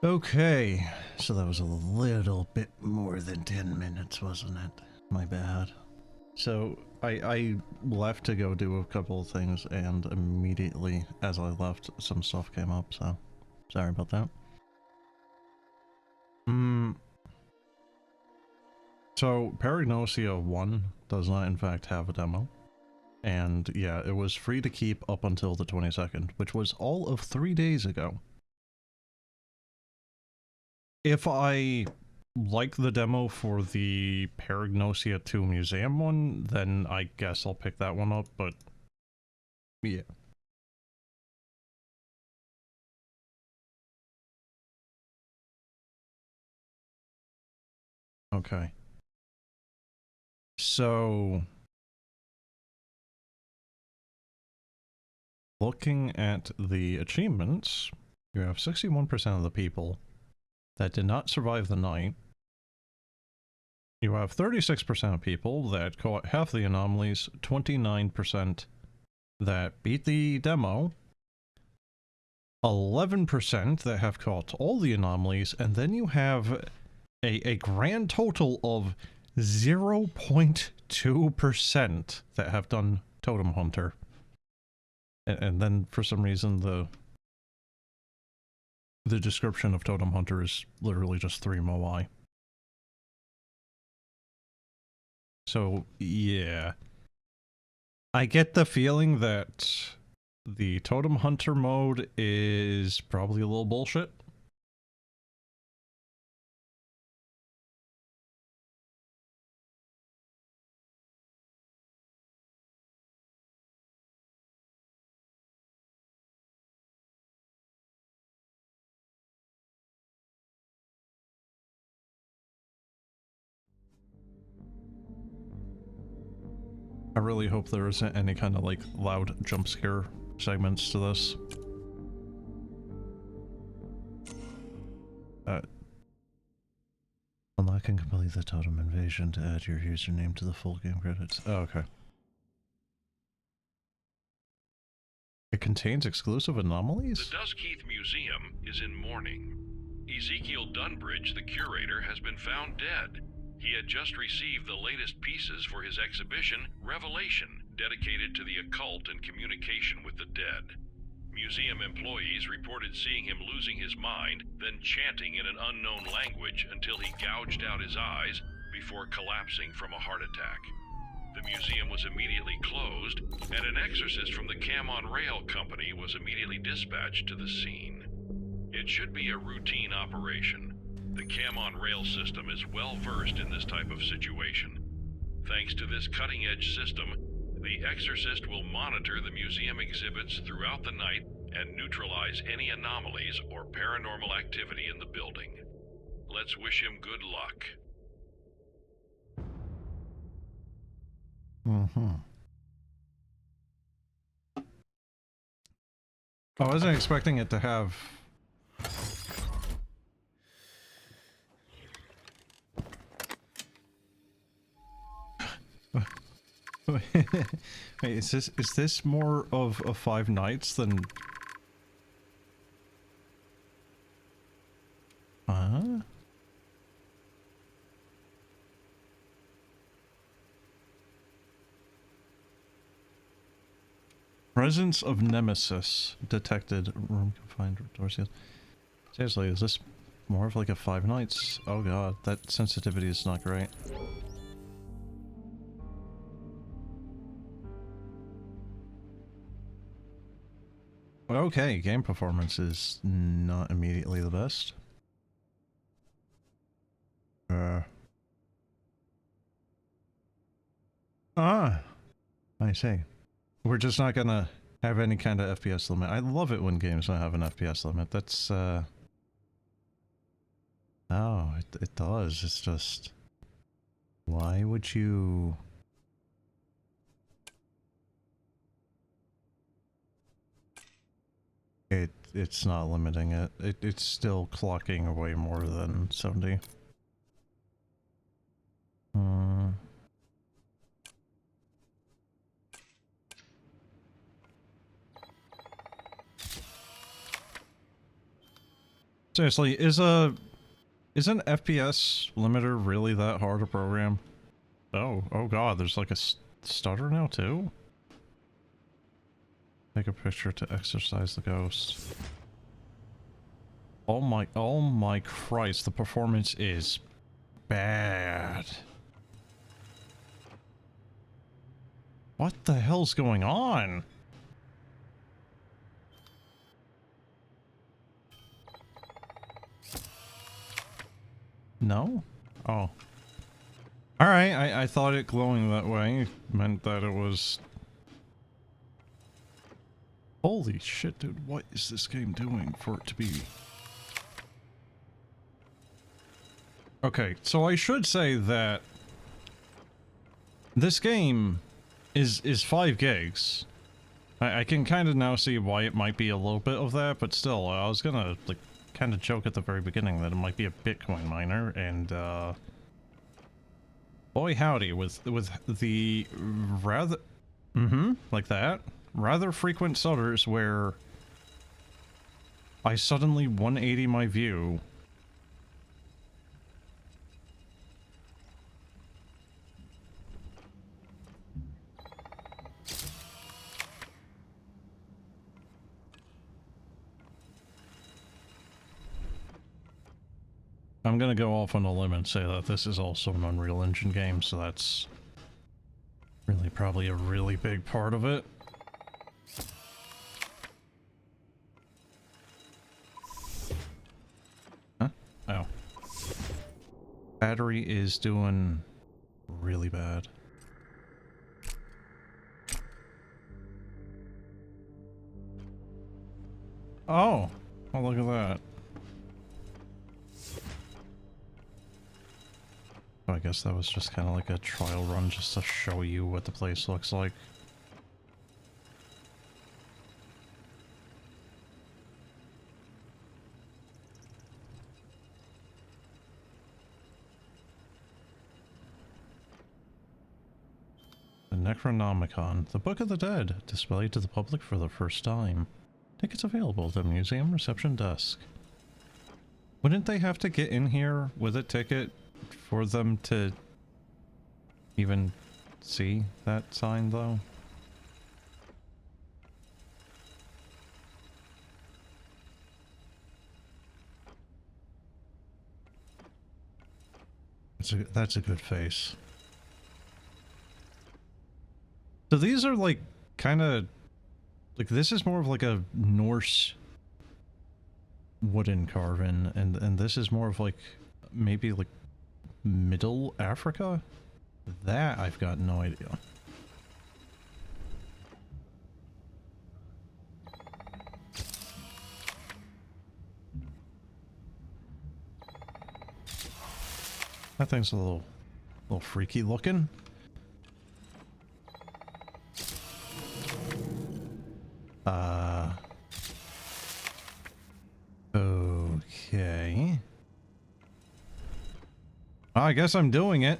Okay, so that was a little bit more than 10 minutes, wasn't it? My bad. So, I left to go do a couple of things, and immediately as I left, some stuff came up, so sorry about that. So, Paragnosia 1 does not in fact have a demo. And yeah, it was free to keep up until the 22nd, which was all of 3 days ago. If I like the demo for the Paragnosia 2 Museum one, then I guess I'll pick that one up, but yeah. Okay. So, looking at the achievements, you have 61% of the people that did not survive the night. You have 36% of people that caught half the anomalies, 29% that beat the demo, 11% that have caught all the anomalies, and then you have a grand total of 0.2% that have done Totem Hunter. And then for some reason the description of Totem Hunter is literally just 3 Moai. So yeah. I get the feeling that the Totem Hunter mode is probably a little bullshit. I really hope there isn't any kind of like loud jump scare segments to this. Unlock and complete the Totem Invasion to add your username to the full game credits. Oh, okay. It contains exclusive anomalies? The Duskheath Museum is in mourning. Ezekiel Dunbridge, the curator, has been found dead. He had just received the latest pieces for his exhibition, Revelation, dedicated to the occult and communication with the dead. Museum employees reported seeing him losing his mind, then chanting in an unknown language until he gouged out his eyes before collapsing from a heart attack. The museum was immediately closed, and an exorcist from the Cam on Rail company was immediately dispatched to the scene. It should be a routine operation. The Cam on Rail system is well versed in this type of situation. Thanks to this cutting-edge system, the exorcist will monitor the museum exhibits throughout the night and neutralize any anomalies or paranormal activity in the building. Let's wish him good luck. I wasn't expecting it to have... Wait, is this more of a Five Nights than... Huh? Presence of Nemesis detected. Room confined doors. Seriously, is this more of like a Five Nights? Oh god, that sensitivity is not great. Okay, game performance is not immediately the best. I see. We're just not gonna have any kind of FPS limit. I love it when games don't have an FPS limit. That's, Oh, it does. It's just... Why would you... It's not limiting it. It's still clocking way more than 70. Seriously, is an FPS limiter really that hard to program? Oh god, there's like a stutter now too? Take a picture to exorcise the ghost. Oh my Christ, the performance is bad. What the hell's going on? No? Oh. Alright, I thought it glowing that way meant that it was... Holy shit, dude, what is this game doing for it to be? Okay, so I should say that this game is 5 gigs. I can kind of now see why it might be a little bit of that, but still, I was gonna, like, kind of joke at the very beginning that it might be a Bitcoin miner, and, boy howdy, with the rather... like that. Rather frequent stutters where I suddenly 180 my view. I'm gonna go off on a limb and say that this is also an Unreal Engine game, so that's really probably a really big part of it. Huh? Oh. Battery is doing really bad. Oh! Oh, look at that. I guess that was just kind of like a trial run just to show you what the place looks like. The Necronomicon, the Book of the Dead, displayed to the public for the first time. Tickets available at the museum reception desk. Wouldn't they have to get in here with a ticket for them to even see that sign, though? That's a good face. So these are like kind of like, this is more of like a Norse wooden carving, and this is more of like maybe like Middle Africa? That I've got no idea. That thing's a little freaky looking. Okay. I guess I'm doing it.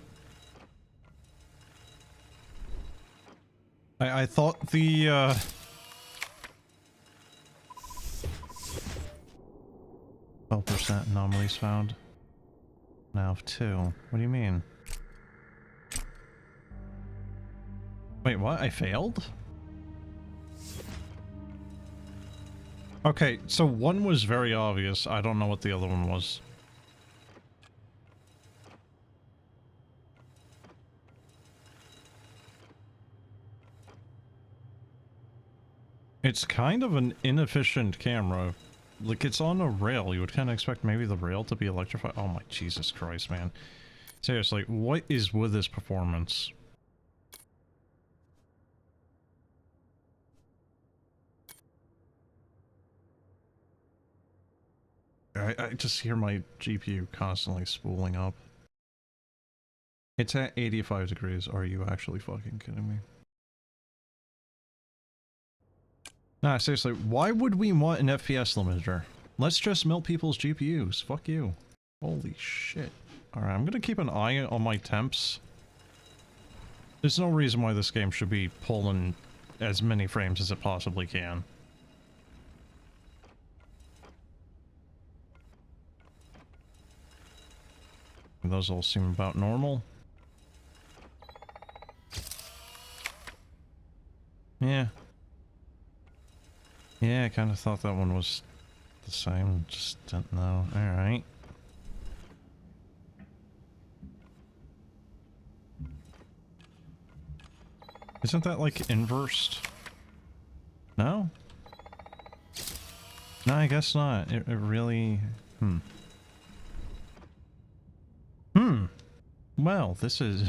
I thought the, 12% anomalies found. Now 2. What do you mean? Wait, what? I failed? Okay, so one was very obvious. I don't know what the other one was. It's kind of an inefficient camera. Like, it's on a rail. You would kind of expect maybe the rail to be electrified. Oh my Jesus Christ, man. Seriously, what is with this performance? I just hear my GPU constantly spooling up. It's at 85 degrees. Are you actually fucking kidding me? Nah, seriously, why would we want an FPS limiter? Let's just melt people's GPUs. Fuck you. Holy shit. Alright, I'm gonna keep an eye on my temps. There's no reason why this game should be pulling as many frames as it possibly can. Those all seem about normal. Yeah. Yeah, I kind of thought that one was the same. Just didn't know. Alright. Isn't that like inversed? No? No, I guess not. It really... Well, this is...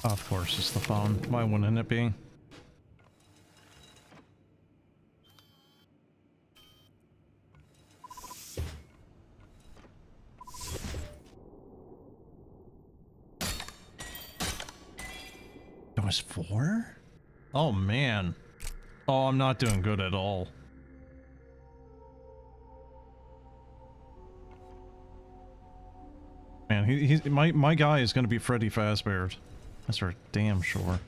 Of course, it's the phone. Why wouldn't it be? It was 4? Oh, man. Oh, I'm not doing good at all. Man, my guy is gonna be Freddy Fazbear. That's for damn sure.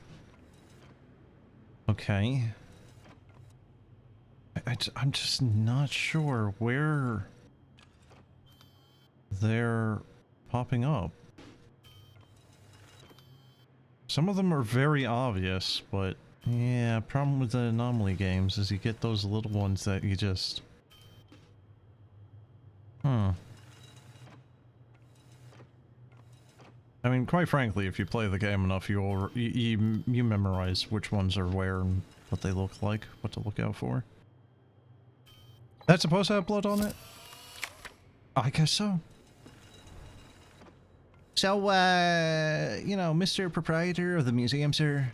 Okay. I'm just not sure where they're popping up. Some of them are very obvious, but yeah, problem with the Anomaly games is you get those little ones that you just... I mean, quite frankly, if you play the game enough, you memorize which ones are where and what they look like, what to look out for. That's supposed to have blood on it? I guess so. So, you know, Mr. Proprietor of the museum, sir,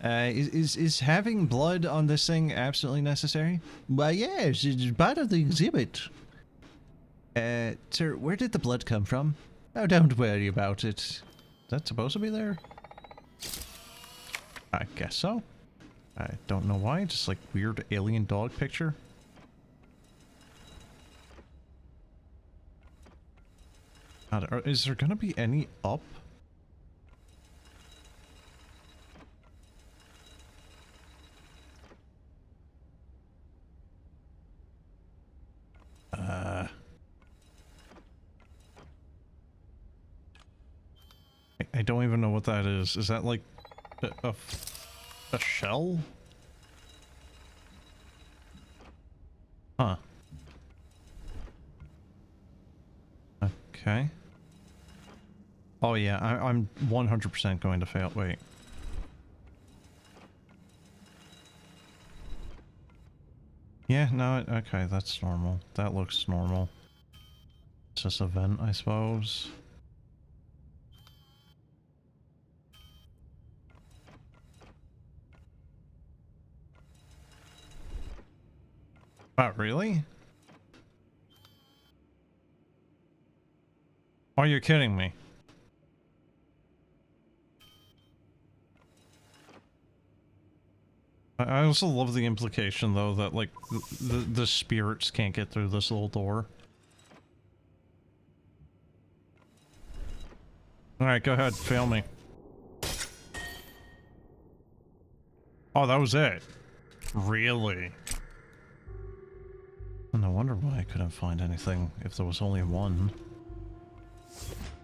is having blood on this thing absolutely necessary? Why, yes, it's part of the exhibit. Sir, where did the blood come from? Oh, don't worry about it. Is that supposed to be there? I guess so. I don't know why, just like weird alien dog picture. Is there gonna be any up? I don't even know what that is. Is that like a shell? Huh. Okay. Oh yeah, I'm 100% going to fail. Wait. Yeah, no, okay, that's normal. That looks normal. It's just a vent, I suppose. Oh, really? Are you kidding me? I also love the implication, though, that, like, the spirits can't get through this little door. Alright, go ahead, fail me. Oh, that was it? Really? No wonder why I couldn't find anything if there was only one.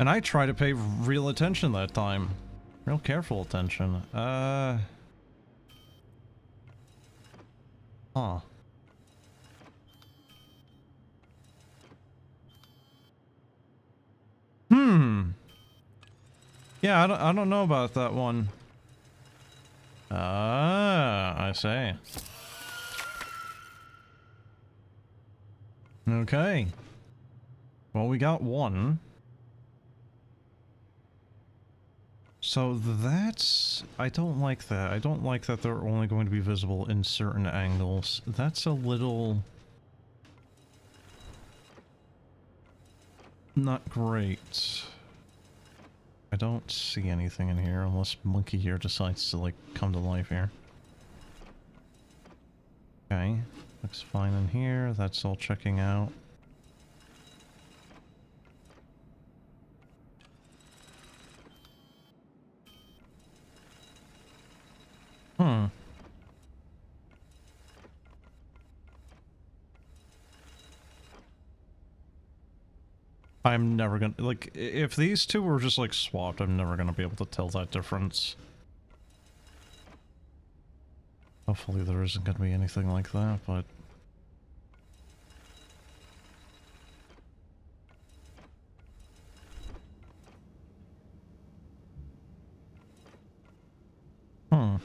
And I tried to pay real attention that time. Real careful attention. Huh. Yeah, I don't know about that one. I see. Okay. Well, we got one. So that's... I don't like that. I don't like that they're only going to be visible in certain angles. That's a little... not great. I don't see anything in here unless Monkey here decides to, like, come to life here. Okay. Looks fine in here. That's all checking out. Hmm. I'm never gonna, like, if these two were just, like, swapped, I'm never gonna be able to tell that difference. Hopefully there isn't gonna be anything like that, but... Hmm.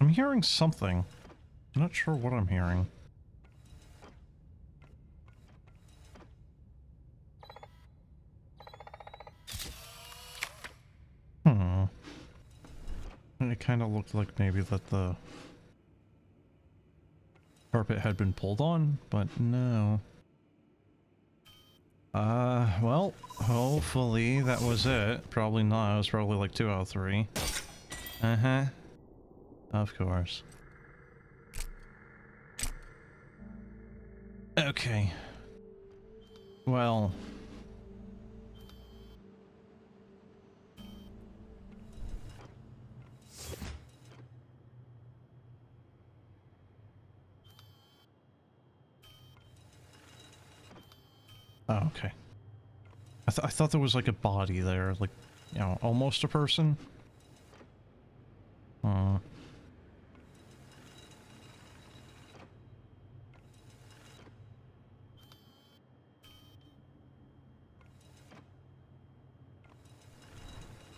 I'm hearing something. I'm not sure what I'm hearing. Hmm. It kind of looked like maybe that the carpet had been pulled on, but no. Well, hopefully that was it. Probably not. It was probably like 2 out of 3. Uh-huh. Of course. Okay. Well... Oh, okay. I thought there was like a body there, like, you know, almost a person.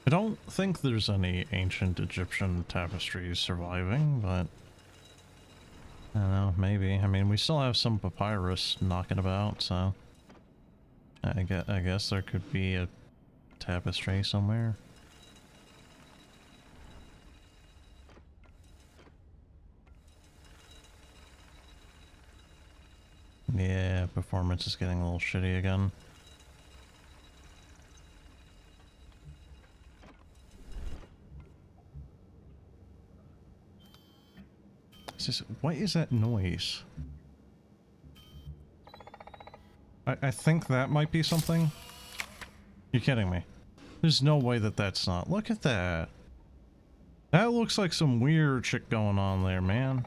I don't think there's any ancient Egyptian tapestries surviving, but I don't know, maybe. I mean, we still have some papyrus knocking about, so I guess there could be a tapestry somewhere. Yeah, performance is getting a little shitty again. What is that noise? I think that might be something. You're kidding me. There's no way that that's not. Look at that. That looks like some weird shit going on there, man.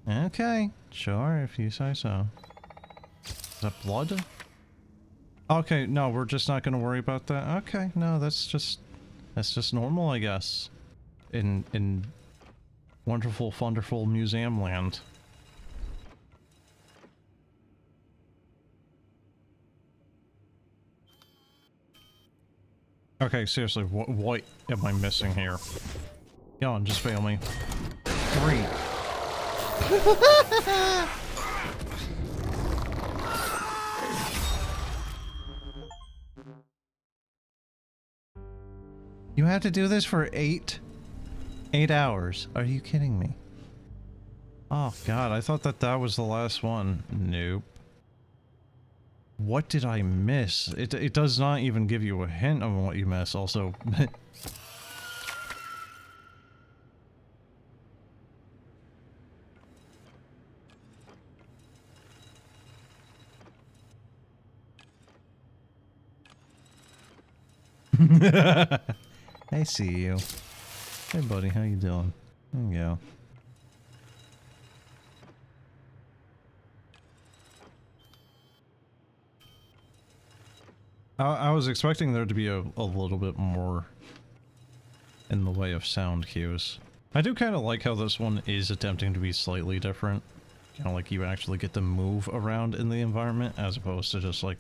Okay, sure, if you say so. Is that blood? Okay, no, we're just not gonna worry about that. Okay, no, that's just normal, I guess. In wonderful, wonderful museum land. Okay, seriously, what am I missing here? Go on, just fail me. 3. You have to do this for 8 hours. Are you kidding me? Oh god, I thought that was the last one. Nope. What did I miss? It does not even give you a hint of what you miss, also. I see you. Hey buddy, how you doing? There you go. I was expecting there to be a little bit more in the way of sound cues. I do kind of like how this one is attempting to be slightly different. Kind of like you actually get to move around in the environment as opposed to just like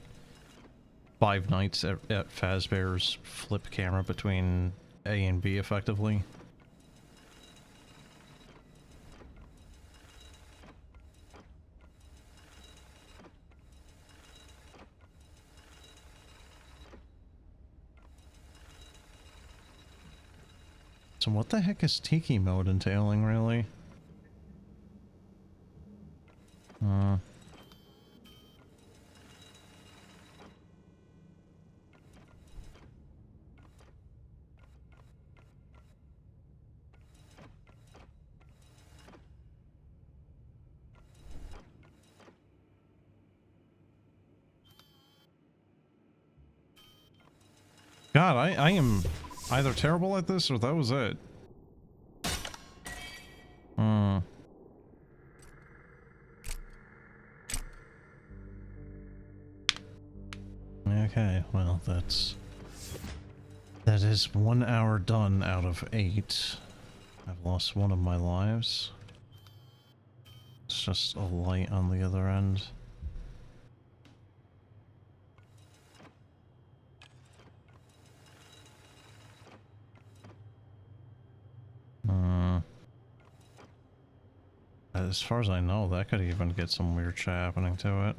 Five Nights at Fazbear's flip camera between A and B effectively. So what the heck is Tiki mode entailing, really? God, I am either terrible at this or that was it. Okay, well, that is 1 hour done out of 8. I've lost one of my lives. It's just a light on the other end. As far as I know, that could even get some weird shit happening to it.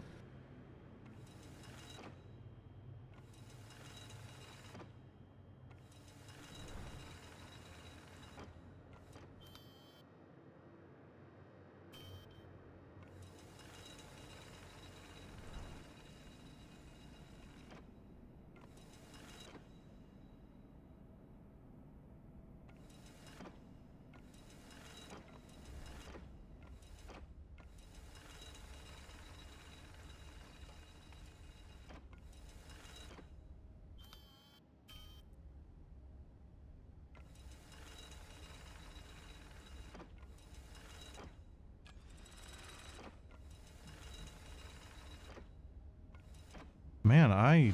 Man, I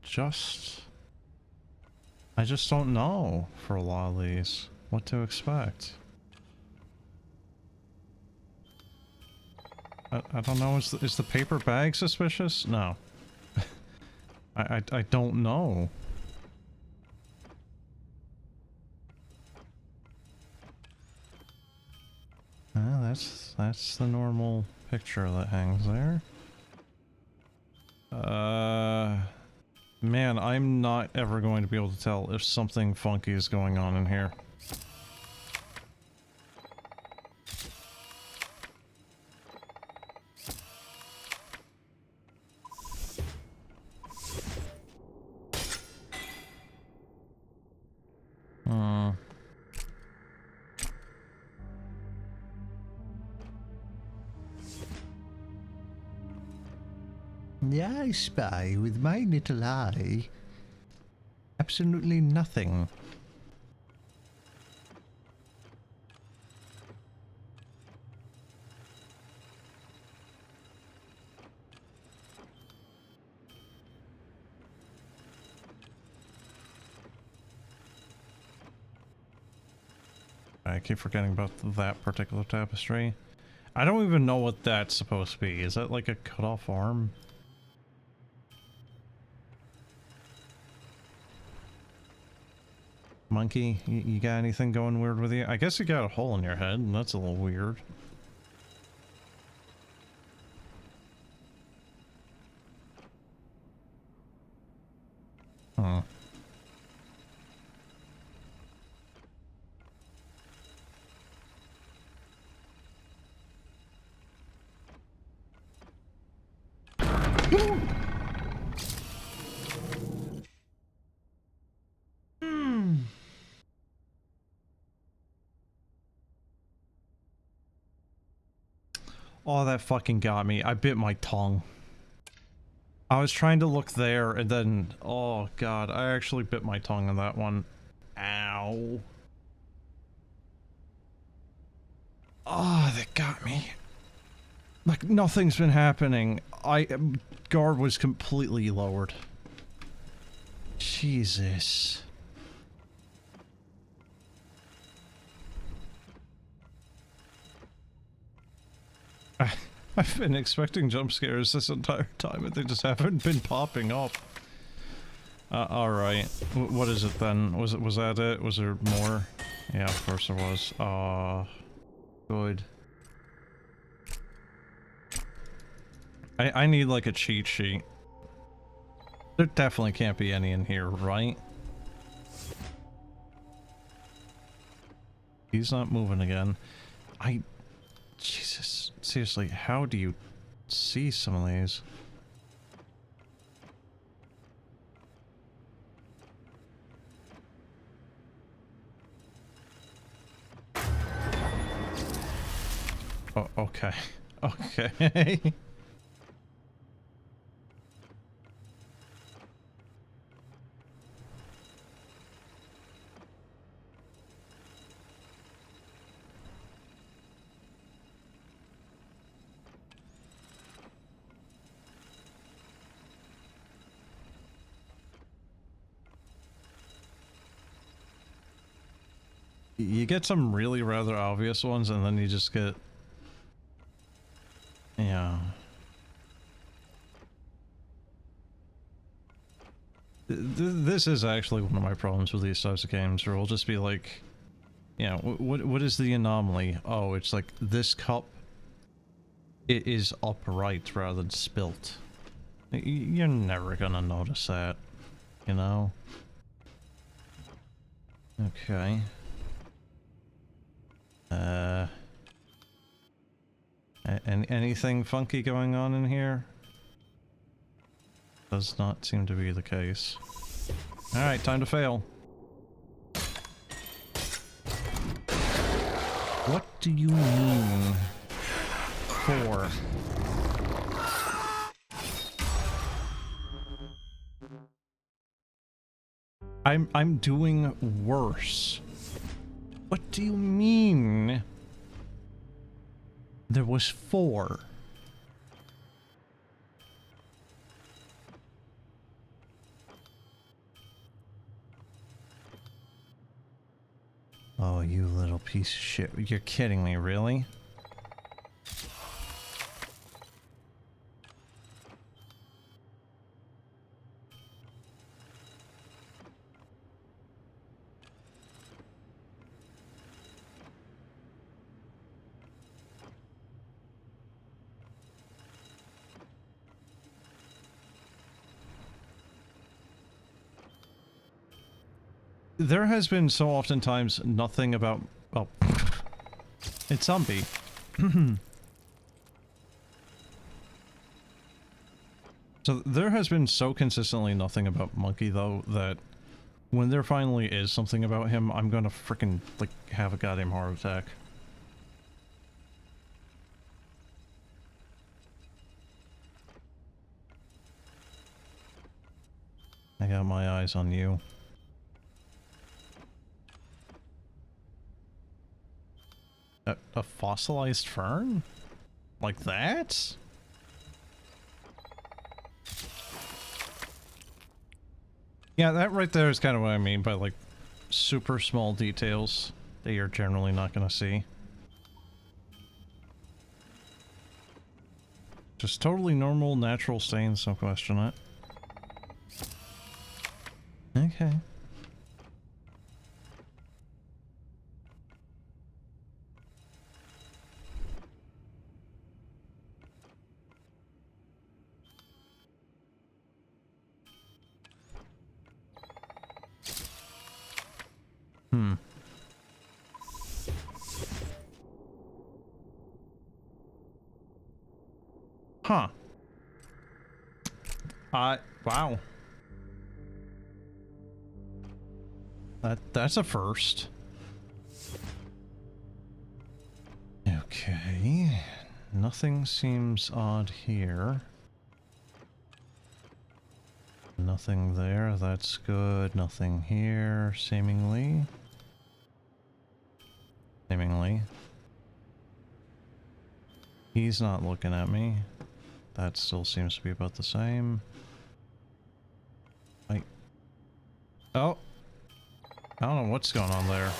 just don't know for a lot of these what to expect. I don't know, is the paper bag suspicious? No. I don't know. That's the normal picture that hangs there. Man, I'm not ever going to be able to tell if something funky is going on in here. I spy with my little eye absolutely nothing. I keep forgetting about that particular tapestry. I don't even know what that's supposed to be. Is that like a cut-off arm? Monkey, you got anything going weird with you? I guess you got a hole in your head, and that's a little weird. Huh. Oh, that fucking got me. I bit my tongue. I was trying to look there and then, oh god, I actually bit my tongue on that one. Ow. Oh, that got me. Like, nothing's been happening. Guard was completely lowered. Jesus. I've been expecting jump scares this entire time, and they just haven't been popping up. Alright. What is it then? Was that it? Was there more? Yeah, of course there was. Good. I need like a cheat sheet. There definitely can't be any in here, right? He's not moving again. Jesus, seriously, how do you see some of these? Oh, okay. Okay. You get some really rather obvious ones, and then you just get... Yeah. This is actually one of my problems with these types of games, where we'll just be like... Yeah, what is the anomaly? Oh, it's like this cup... It is upright rather than spilt. You're never gonna notice that, you know? Okay. Anything funky going on in here? Does not seem to be the case. Alright, time to fail. What do you mean? 4? I'm doing worse. What do you mean? There was 4. Oh, you little piece of shit. You're kidding me, really? There has been so oftentimes nothing about... Oh. It's zombie. So there has been so consistently nothing about Monkey, though, that when there finally is something about him, I'm gonna frickin', like, have a goddamn heart attack. I got my eyes on you. A fossilized fern? Like that? Yeah, that right there is kind of what I mean by, like, super small details that you're generally not gonna see. Just totally normal, natural stains, no question it. Okay. Huh. Wow. That's a first. Okay. Nothing seems odd here. Nothing there, that's good. Nothing here, seemingly. Seemingly. He's not looking at me. That still seems to be about the same. Oh! I don't know what's going on there.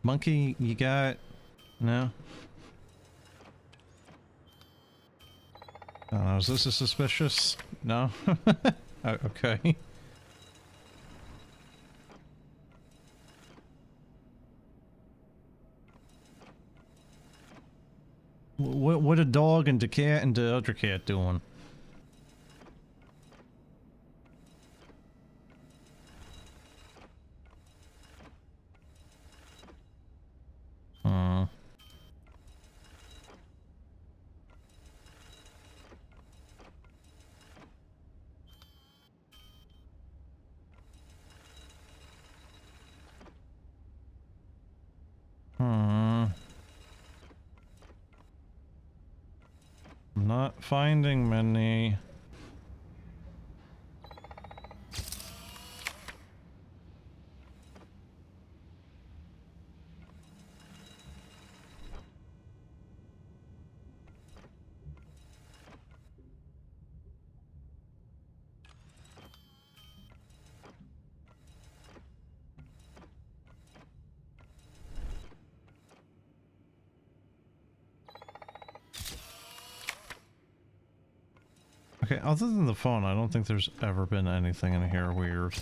Monkey, you got... No? I don't know, is this a suspicious? No? Oh, okay. What a dog and the cat and the other cat doing? Hmm. I'm not finding many. Okay, other than the phone, I don't think there's ever been anything in here weird.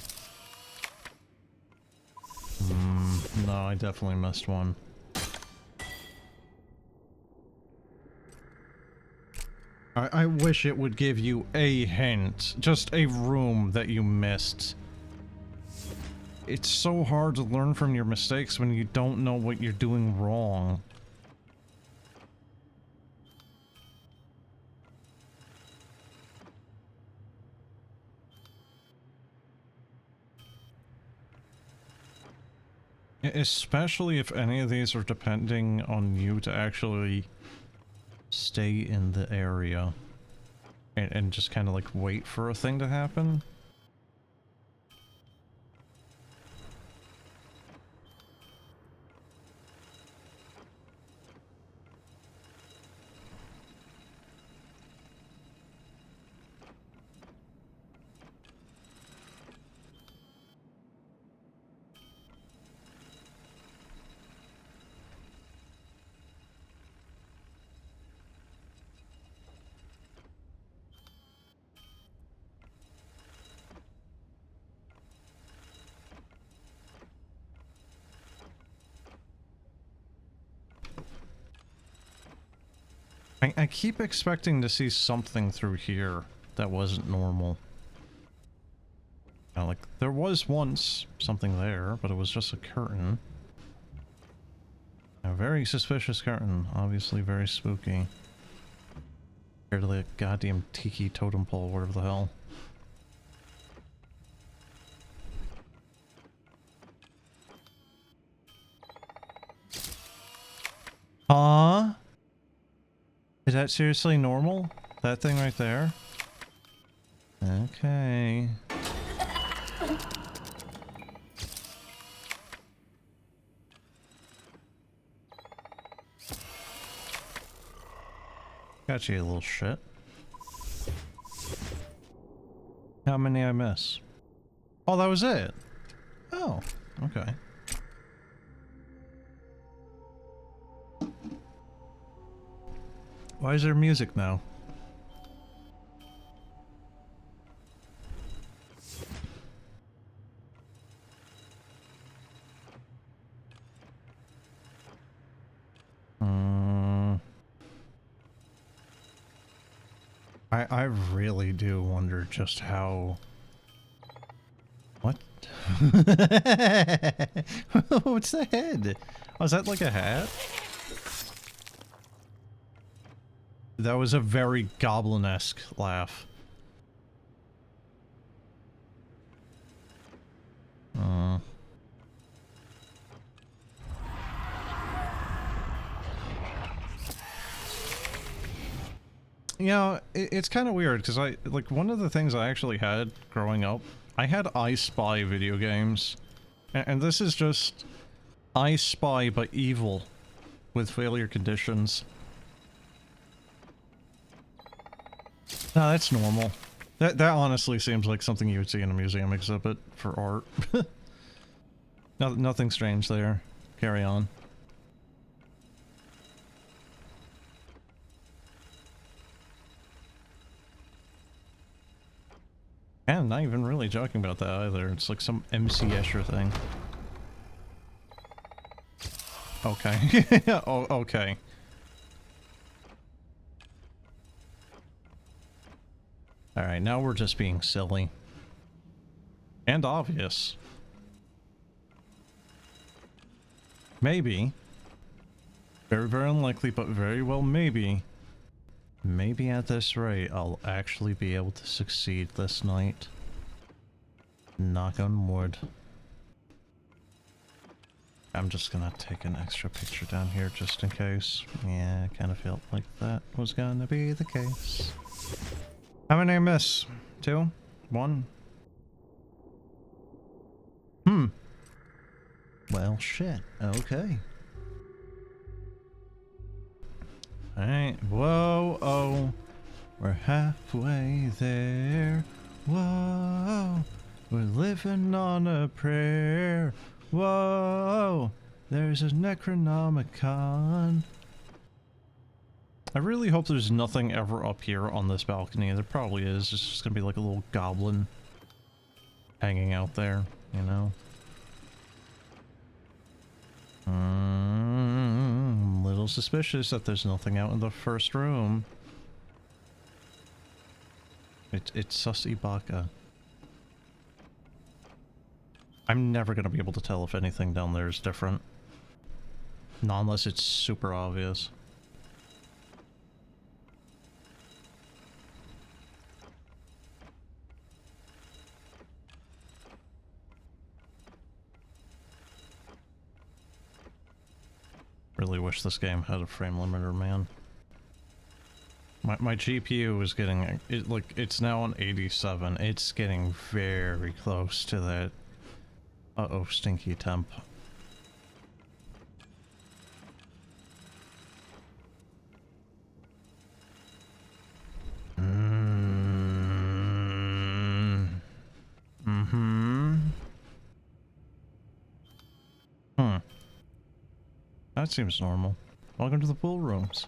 No, I definitely missed one. I wish it would give you a hint. Just a room that you missed. It's so hard to learn from your mistakes when you don't know what you're doing wrong. Especially if any of these are depending on you to actually stay in the area and just kind of like wait for a thing to happen. I keep expecting to see something through here that wasn't normal. Like, there was once something there, but it was just a curtain. A very suspicious curtain, obviously very spooky. Compared to the goddamn tiki totem pole, whatever the hell. Huh? Is that seriously normal? That thing right there? Okay. Got you, little shit. How many I miss? Oh, that was it? Oh, okay. Why is there music now? I really do wonder just how... What? What's the head? Oh, is that like a hat? That was a very goblin-esque laugh. You know, it's kind of weird, because like, one of the things I actually had growing up, I had I Spy video games. And this is just I Spy, but evil, with failure conditions. No, that's normal. That honestly seems like something you would see in a museum exhibit for art. Nothing strange there. Carry on. And I'm not even really joking about that either. It's like some MC Escher thing. Okay. Oh, okay. Alright, now we're just being silly. And obvious. Maybe. Very, very unlikely, but very well maybe. Maybe at this rate, I'll actually be able to succeed this night. Knock on wood. I'm just gonna take an extra picture down here just in case. Yeah, I kind of felt like that was gonna be the case. How many I miss? 2? 1? Well, shit. Okay. Alright. Whoa, oh. We're halfway there. Whoa. We're living on a prayer. Whoa. There's a Necronomicon. I really hope there's nothing ever up here on this balcony. There probably is. It's just gonna be like a little goblin hanging out there, you know? Little suspicious that there's nothing out in the first room. It's sus Ibaka. I'm never gonna be able to tell if anything down there is different. Not unless it's super obvious. Really wish this game had a frame limiter, man. My GPU is getting, it's now on 87. It's getting very close to that. Uh-oh, stinky temp. That seems normal. Welcome to the pool rooms.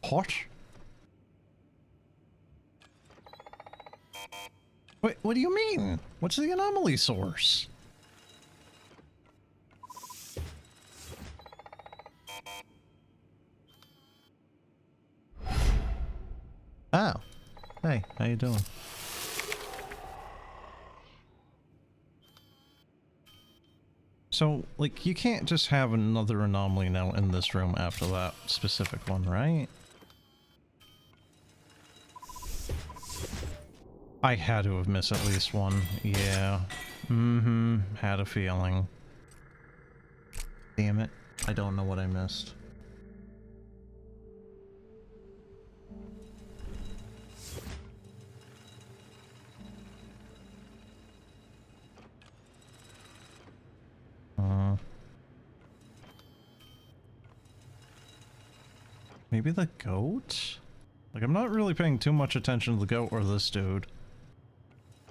What? Wait, what do you mean? What's the anomaly source? Oh. Hey, how you doing? So, like, you can't just have another anomaly now in this room after that specific one, right? I had to have missed at least one. Yeah. Had a feeling. Damn it. I don't know what I missed. Maybe the goat? Like, I'm not really paying too much attention to the goat or this dude.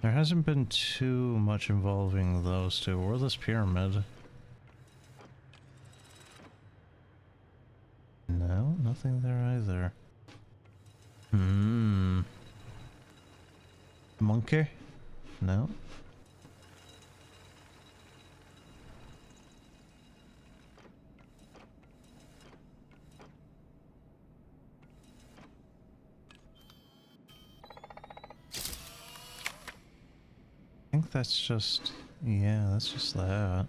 There hasn't been too much involving those two, or this pyramid. No, nothing there either. Monkey? No. I think that's just, yeah, that's just that.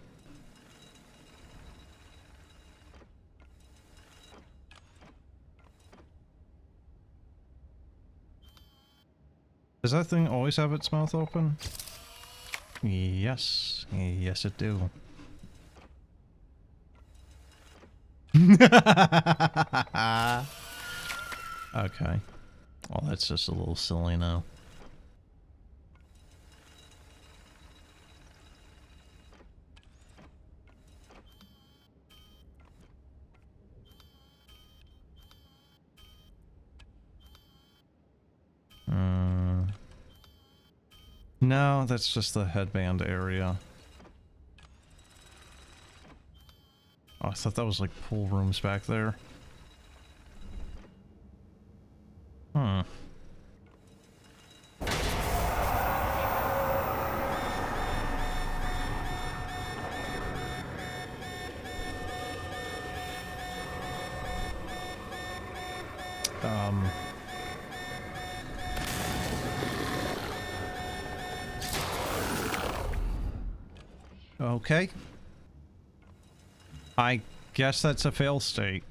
Does that thing always have its mouth open? Yes. Yes, it do. Okay. Well, that's just a little silly now. No, that's just the headband area. Oh, I thought that was like pool rooms back there. Okay. I guess that's a fail state.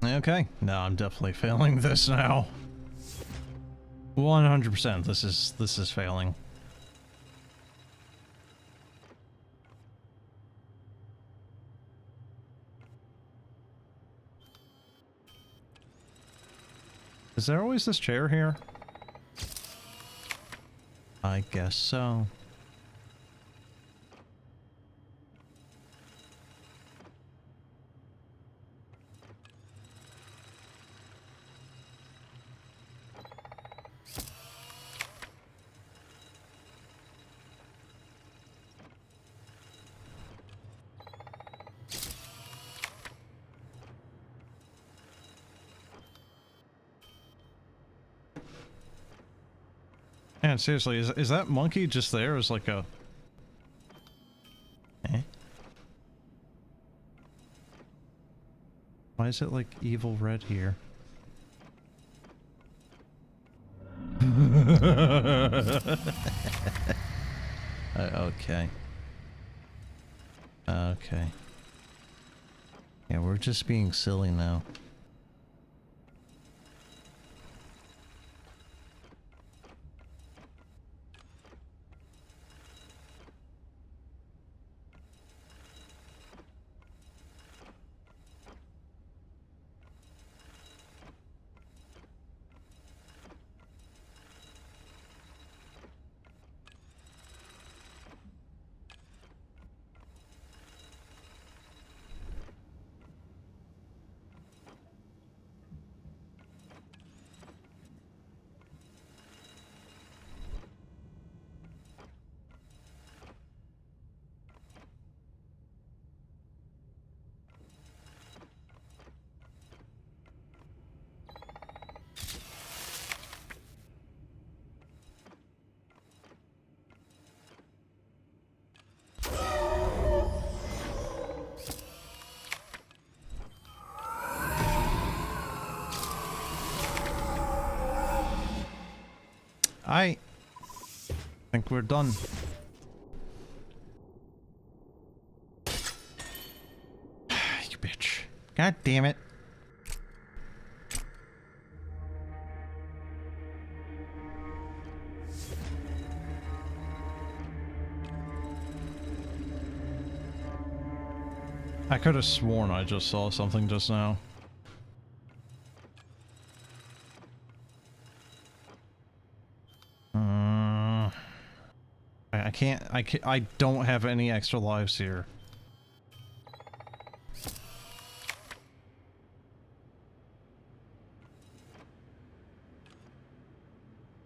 Okay. No, I'm definitely failing this now. 100%. This is failing. Is there always this chair here? I guess so. Man, seriously, is that monkey just there as like a... Eh? Why is it like evil red here? Okay. Okay. Yeah, we're just being silly now. I think we're done. You bitch. God damn it. I could have sworn I just saw something just now. I don't have any extra lives here.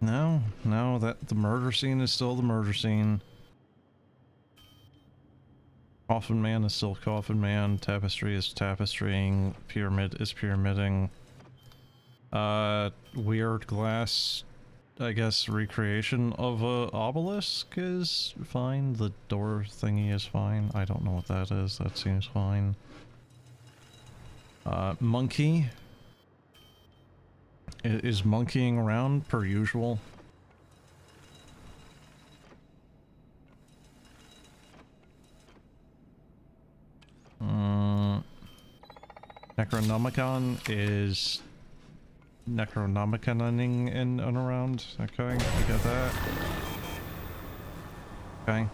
No, that the murder scene is still the murder scene. Coffin Man is still Coffin Man. Tapestry is tapestrying. Pyramid is pyramiding. Weird glass, I guess, recreation of a obelisk is fine. The door thingy is fine. I don't know what that is. That seems fine. Monkey is monkeying around per usual. Necronomicon is Necronomiconing in and around. Okay, I get that. Okay.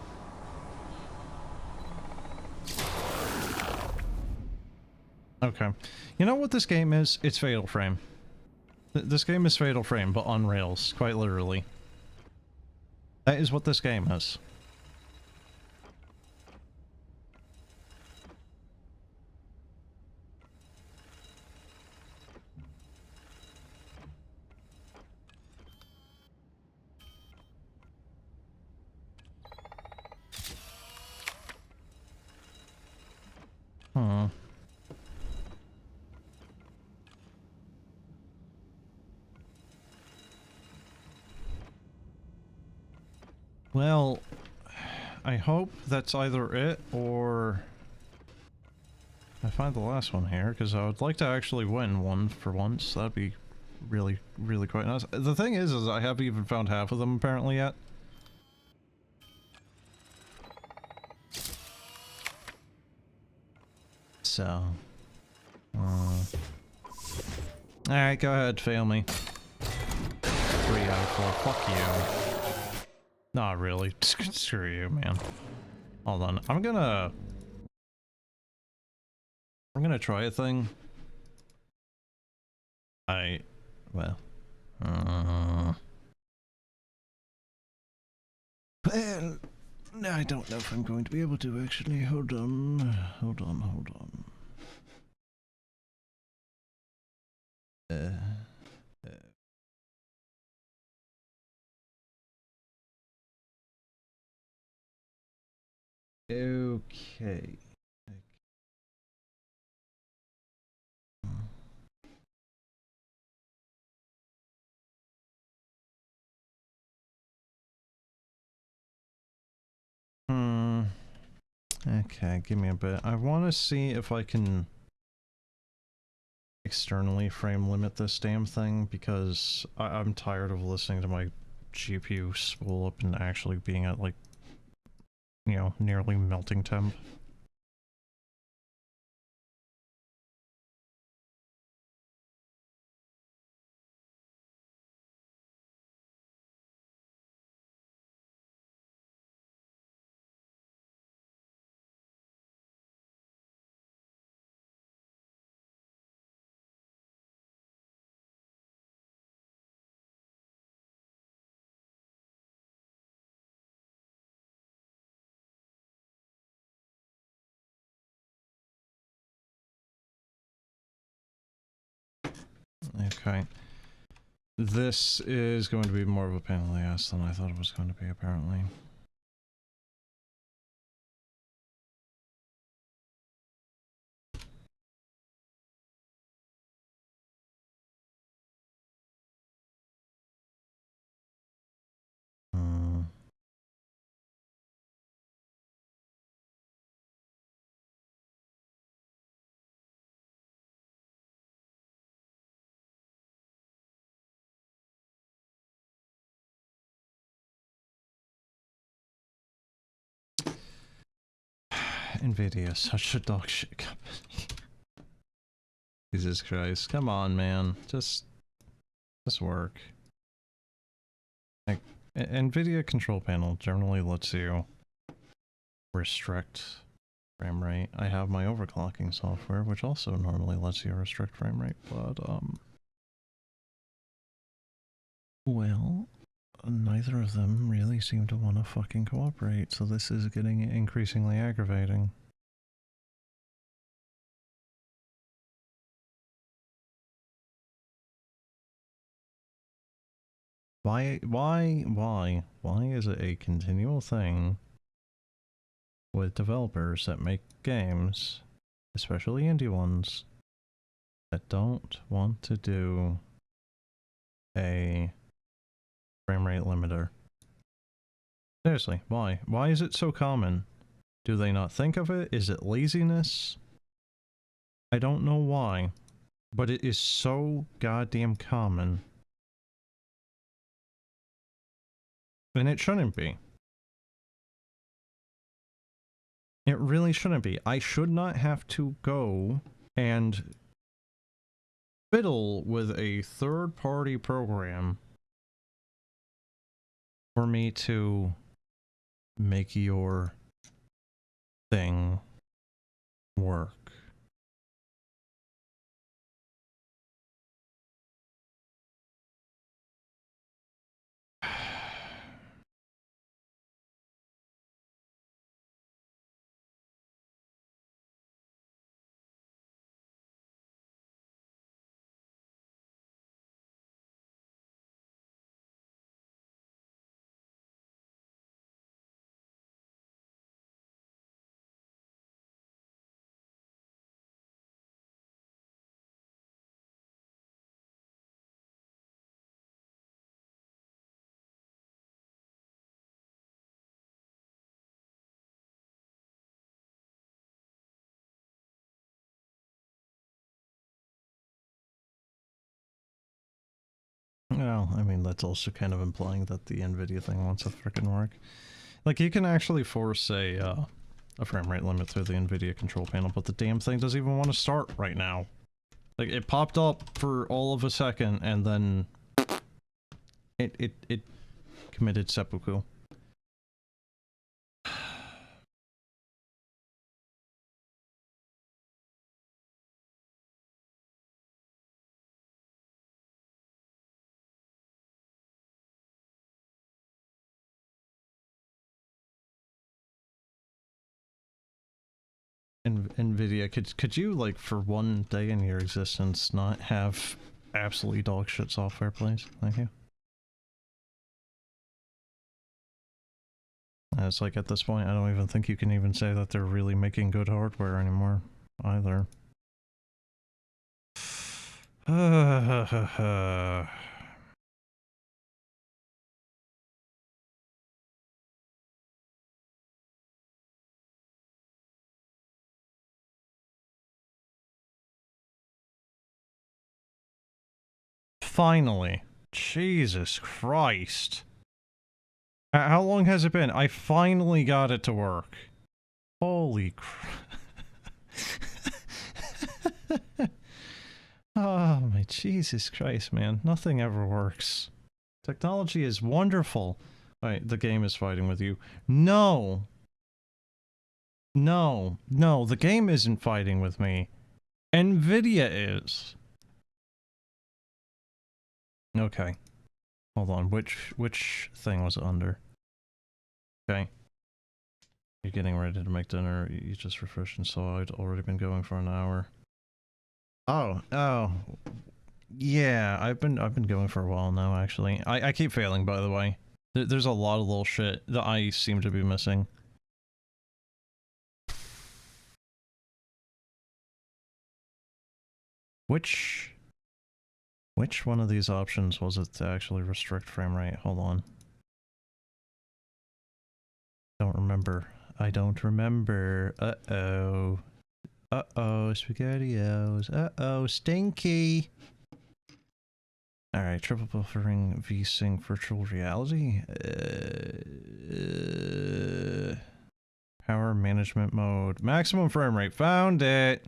Okay. You know what this game is? It's Fatal Frame. This game is Fatal Frame, but on rails, quite literally. That is what this game is. Well, I hope that's either it or I find the last one here, because I would like to actually win one for once. That'd be really, really quite nice. The thing is I haven't even found half of them apparently yet. So... Alright, go ahead, fail me. 3 out of 4, fuck you. Not really. Screw you, man. Hold on, I'm gonna try a thing. Well... Well... I don't know if I'm going to be able to actually. Hold on. Okay. Okay, give me a bit. I want to see if I can externally frame limit this damn thing, because I'm tired of listening to my GPU spool up and actually being at, like, you know, nearly melting temp. Okay. This is going to be more of a pain in the ass than I thought it was going to be, apparently. NVIDIA, such a dog shit company. Jesus Christ, come on, man. Just work. Like, NVIDIA control panel generally lets you restrict frame rate. I have my overclocking software, which also normally lets you restrict frame rate, but, well, neither of them really seem to want to fucking cooperate, so this is getting increasingly aggravating. Why is it a continual thing with developers that make games, especially indie ones, that don't want to do a frame rate limiter? Seriously, why? Why is it so common? Do they not think of it? Is it laziness? I don't know why, but it is so goddamn common. And it shouldn't be. It really shouldn't be. I should not have to go and fiddle with a third-party program for me to make your thing work. Well, I mean, that's also kind of implying that the NVIDIA thing wants to frickin' work. Like, you can actually force a frame rate limit through the NVIDIA control panel, but the damn thing doesn't even want to start right now. Like, it popped up for all of a second, and then it committed seppuku. NVIDIA, could you, like, for one day in your existence, not have absolutely dog shit software, please? Thank you. It's like, at this point, I don't even think you can even say that they're really making good hardware anymore, either. Finally. Jesus Christ. How long has it been? I finally got it to work. Holy crap. Oh my Jesus Christ, man. Nothing ever works. Technology is wonderful. Alright, the game is fighting with you. No! No, no, the game isn't fighting with me. NVIDIA is. Okay. Hold on, which thing was it under? Okay. You're getting ready to make dinner, you just refreshed and saw I'd already been going for an hour. Oh. Yeah, I've been going for a while now, actually. I keep failing, by the way. There's a lot of little shit that I seem to be missing. Which one of these options was it to actually restrict frame rate? Hold on. Don't remember. I don't remember. Uh-oh. Uh-oh, SpaghettiOs. Uh-oh, stinky! Alright, triple buffering, VSync, virtual reality. Power management mode. Maximum frame rate. Found it!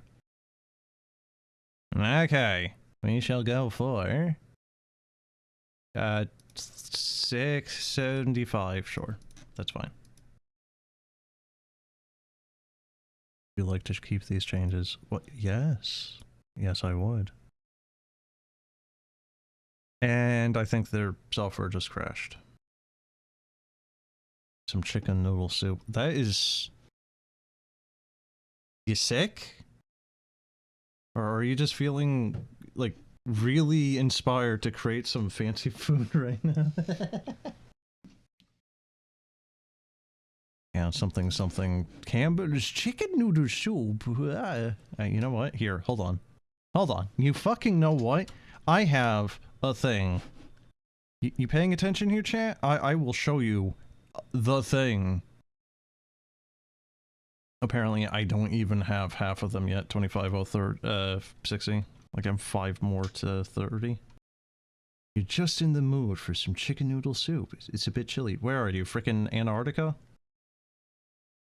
Okay. We shall go for 675, sure. That's fine. Would you like to keep these changes? What? Yes. Yes, I would. And I think their software just crashed. Some chicken noodle soup. That is... You sick? Or are you just feeling, like, really inspired to create some fancy food right now? Yeah, something. Campbell's chicken noodle soup. You know what? Here, hold on. Hold on. You fucking know what? I have a thing. You paying attention here, chat? I will show you the thing. Apparently, I don't even have half of them yet. 60. Like, I'm 5 more to 30. You're just in the mood for some chicken noodle soup. It's a bit chilly. Where are you? Frickin' Antarctica?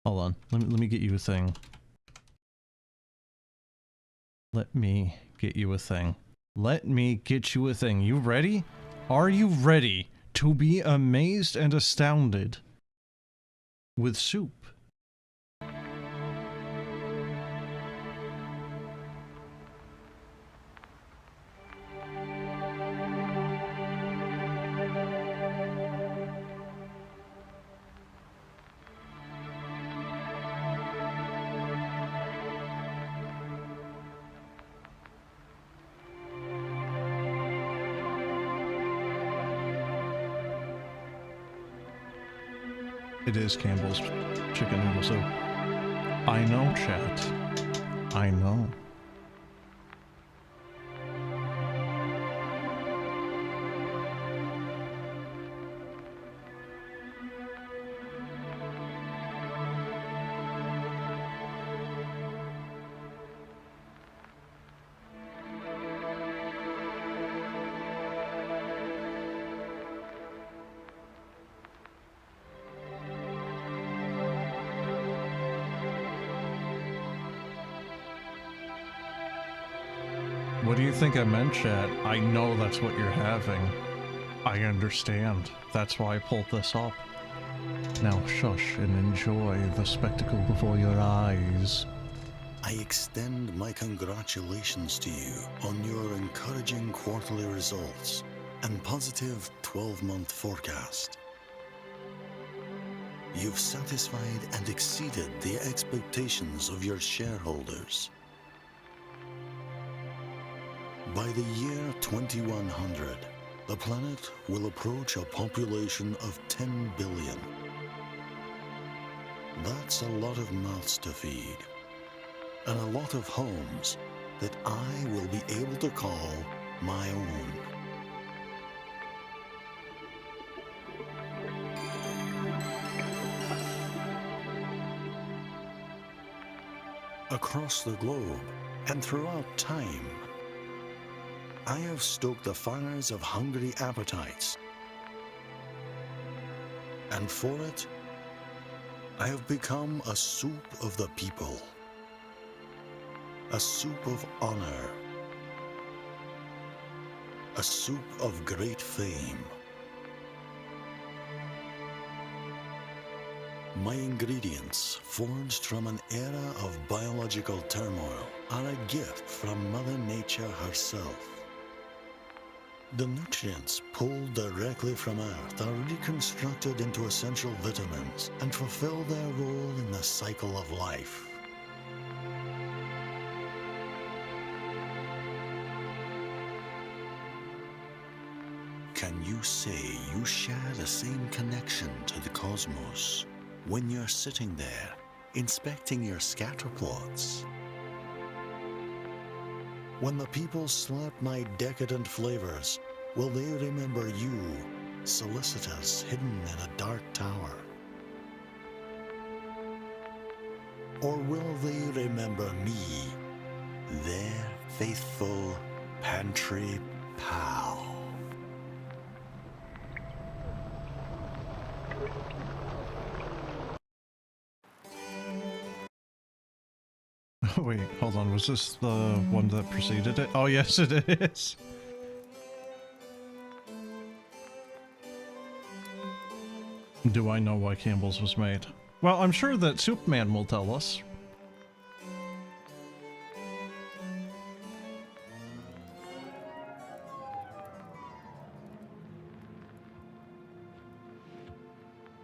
Hold on. Let me get you a thing. Let me get you a thing. Let me get you a thing. You ready? Are you ready to be amazed and astounded with soup? It is Campbell's chicken noodle soup. I know, chat. I know. What do you think I meant, chat? I know that's what you're having. I understand. That's why I pulled this up. Now shush and enjoy the spectacle before your eyes. I extend my congratulations to you on your encouraging quarterly results and positive 12-month forecast. You've satisfied and exceeded the expectations of your shareholders. By the year 2100, the planet will approach a population of 10 billion. That's a lot of mouths to feed, and a lot of homes that I will be able to call my own. Across the globe and throughout time, I have stoked the fires of hungry appetites, and for it, I have become a soup of the people, a soup of honor, a soup of great fame. My ingredients, forged from an era of biological turmoil, are a gift from Mother Nature herself. The nutrients pulled directly from Earth are reconstructed into essential vitamins and fulfill their role in the cycle of life. Can you say you share the same connection to the cosmos when you're sitting there inspecting your scatter plots? When the people slap my decadent flavors, will they remember you, solicitous hidden in a dark tower? Or will they remember me, their faithful pantry pal? Wait, hold on, was this the one that preceded it? Oh yes, it is! Do I know why Campbell's was made? Well, I'm sure that Soupman will tell us.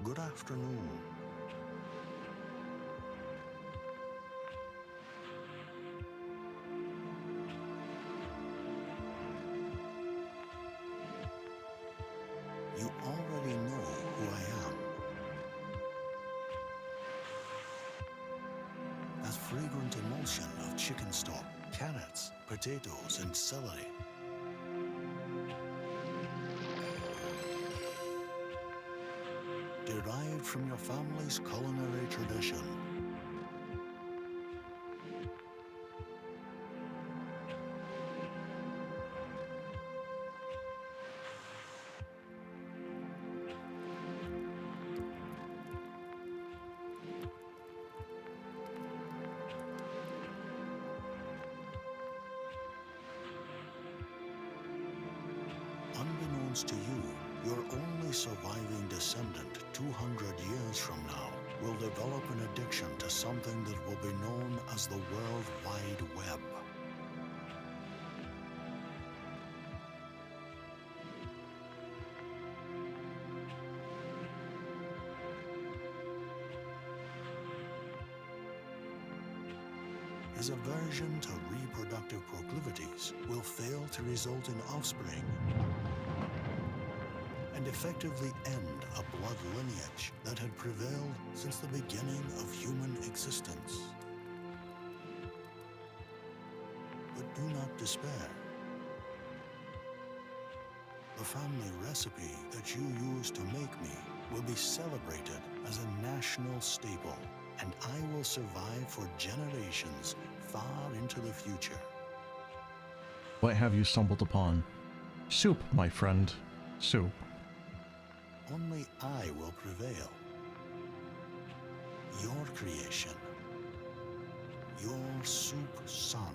Good afternoon. You already know who I am. That fragrant emulsion of chicken stock, carrots, potatoes, and celery. Derived from your family's culinary tradition. Unbeknownst to you, your only surviving descendant 200 years from now will develop an addiction to something that will be known as the World Wide Web. His aversion to reproductive proclivities will fail to result in offspring and effectively end a blood lineage that had prevailed since the beginning of human existence. But do not despair. The family recipe that you used to make me will be celebrated as a national staple, and I will survive for generations far into the future. What have you stumbled upon? Soup, my friend. Soup. Only I will prevail. Your creation. Your soup son.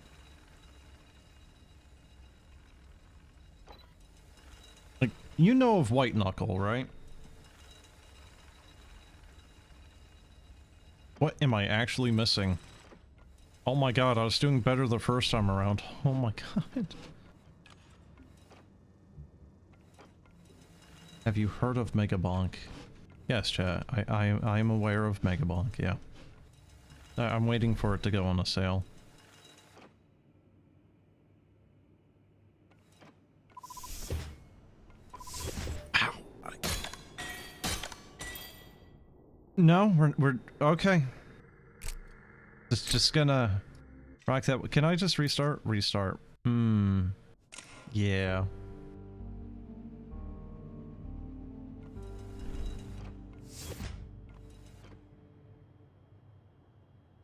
You know of White Knuckle, right? What am I actually missing? Oh my god, I was doing better the first time around. Oh my god. Have you heard of Megabonk? Yes, chat. I am aware of Megabonk, yeah. I'm waiting for it to go on a sale. Ow. No, we're okay. Just gonna rock that. Can I just restart? Restart. Yeah.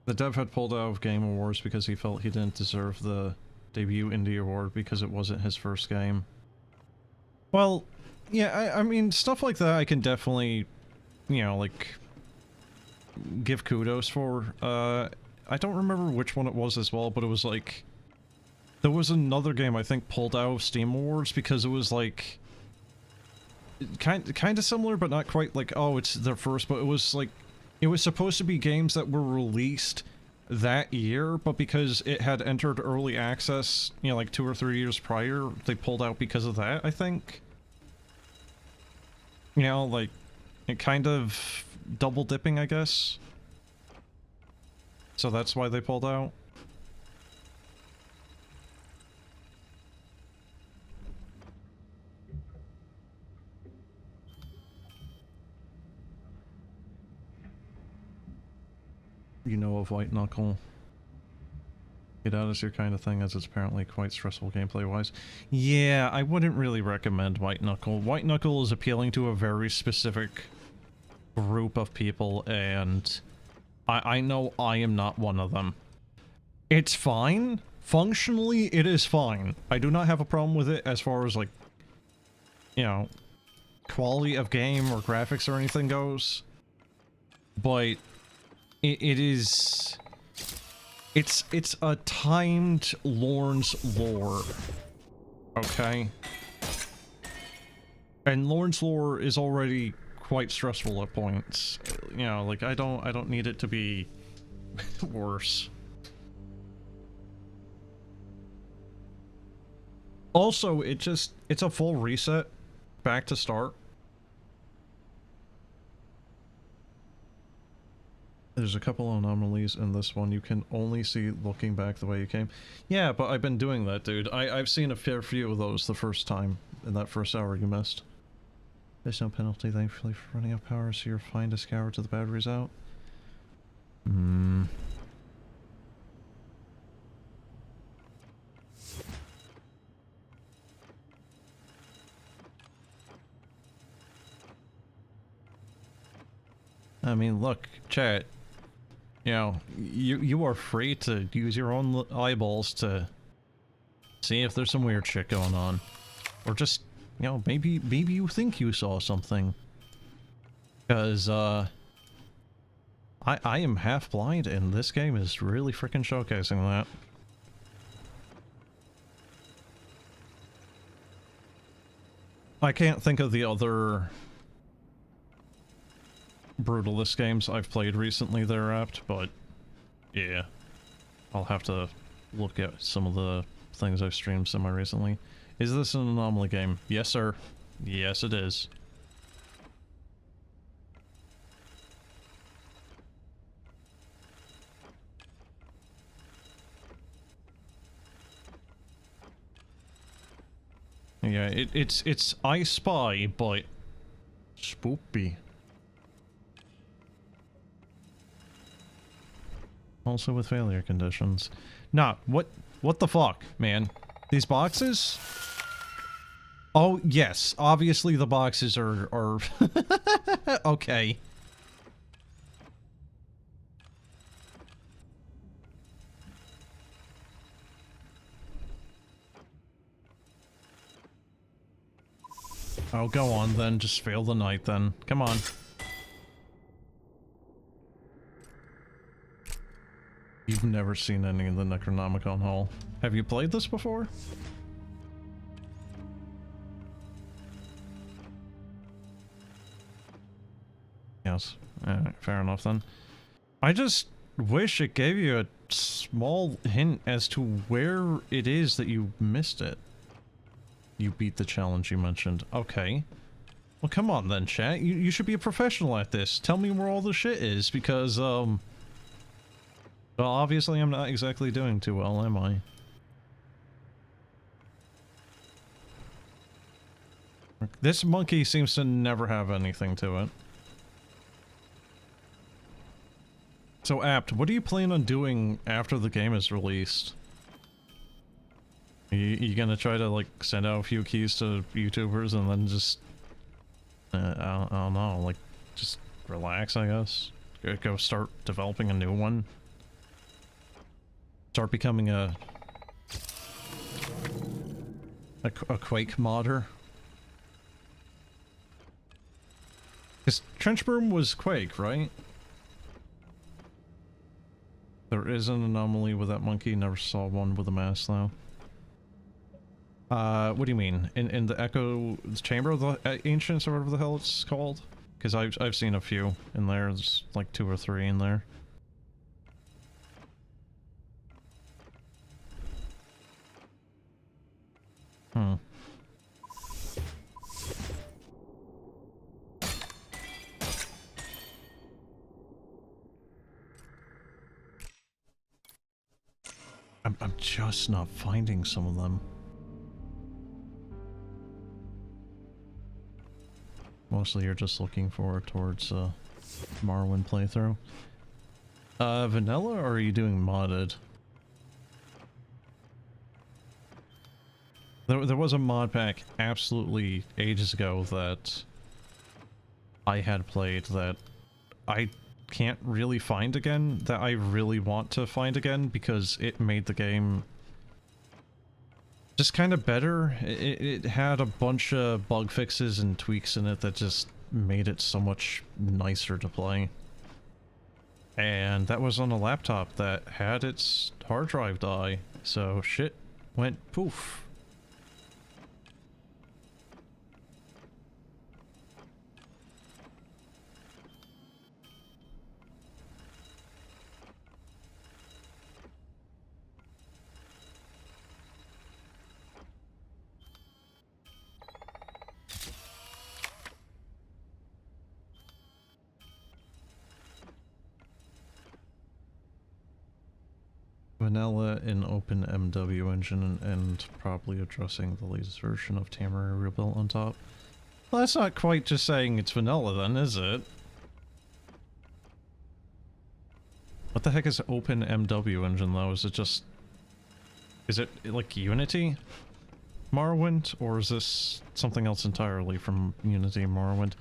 The dev had pulled out of Game Awards because he felt he didn't deserve the debut indie award because it wasn't his first game. Well, yeah, I mean, stuff like that I can definitely, you know, like, give kudos for. I don't remember which one it was as well, but it was like, there was another game I think pulled out of Steam Awards because it was like, kind of similar, but not quite like, oh, it's their first, but it was like, it was supposed to be games that were released that year, but because it had entered early access, you know, like 2 or 3 years prior, they pulled out because of that, I think. You know, like, it kind of double dipping, I guess. So that's why they pulled out. You know of White Knuckle. Get out is your kind of thing, as it's apparently quite stressful gameplay-wise. Yeah, I wouldn't really recommend White Knuckle. White Knuckle is appealing to a very specific group of people, and I know I am not one of them. It's fine. Functionally, it is fine. I do not have a problem with it as far as, like, you know, quality of game or graphics or anything goes. But it is... It's a timed Lorne's lore. Okay? And Lorne's lore is already quite stressful at points. You know, like, I don't need it to be worse. Also, it's a full reset back to start. There's a couple of anomalies in this one. You can only see looking back the way you came. Yeah, but I've been doing that, dude. I've seen a fair few of those the first time in that first hour you missed. There's no penalty, thankfully, for running out of power, so you're fine to scour till the battery's out. I mean, look, chat. You know, you are free to use your own eyeballs to see if there's some weird shit going on. Or just, you know, maybe you think you saw something. Because, I am half blind, and this game is really freaking showcasing that. I can't think of the other Brutalist games I've played recently that are apt, but yeah. I'll have to look at some of the things I've streamed semi-recently. Is this an Anomaly game? Yes, sir. Yes, it is. Yeah, it's I Spy, but spoopy. Also with failure conditions. Nah, what the fuck, man? These boxes? Oh, yes. Obviously the boxes are okay. Oh, go on then. Just fail the night then. Come on. You've never seen any of the Necronomicon Hall. Have you played this before? guess. Fair enough then. I just wish it gave you a small hint as to where it is that you missed it. You beat the challenge you mentioned. Okay. Well, come on then, chat. You should be a professional at this. Tell me where all the shit is, because, well, obviously I'm not exactly doing too well, am I? This monkey seems to never have anything to it. So, Apt, what do you plan on doing after the game is released? You gonna try to, like, send out a few keys to YouTubers and then just... I don't know, like, just relax, I guess? Go start developing a new one? Start becoming a Quake modder? Because Trenchbroom was Quake, right? There is an anomaly with that monkey. Never saw one with a mask, though. What do you mean? In the Echo Chamber of the Ancients, or whatever the hell it's called? Because I've seen a few in there. There's like 2 or 3 in there. Hmm. I'm just not finding some of them. Mostly you're just looking towards Morrowind playthrough. Vanilla, or are you doing modded? There was a mod pack absolutely ages ago that I had played that I can't really find again, that I really want to find again, because it made the game just kind of better. It had a bunch of bug fixes and tweaks in it that just made it so much nicer to play. And that was on a laptop that had its hard drive die, so shit went poof. Vanilla in open MW engine and probably addressing the latest version of Tamara rebuilt on top. Well, that's not quite just saying it's vanilla then, is it? What the heck is open MW engine though? Is it just... is it like Unity Morrowind? Or is this something else entirely from Unity Morrowind?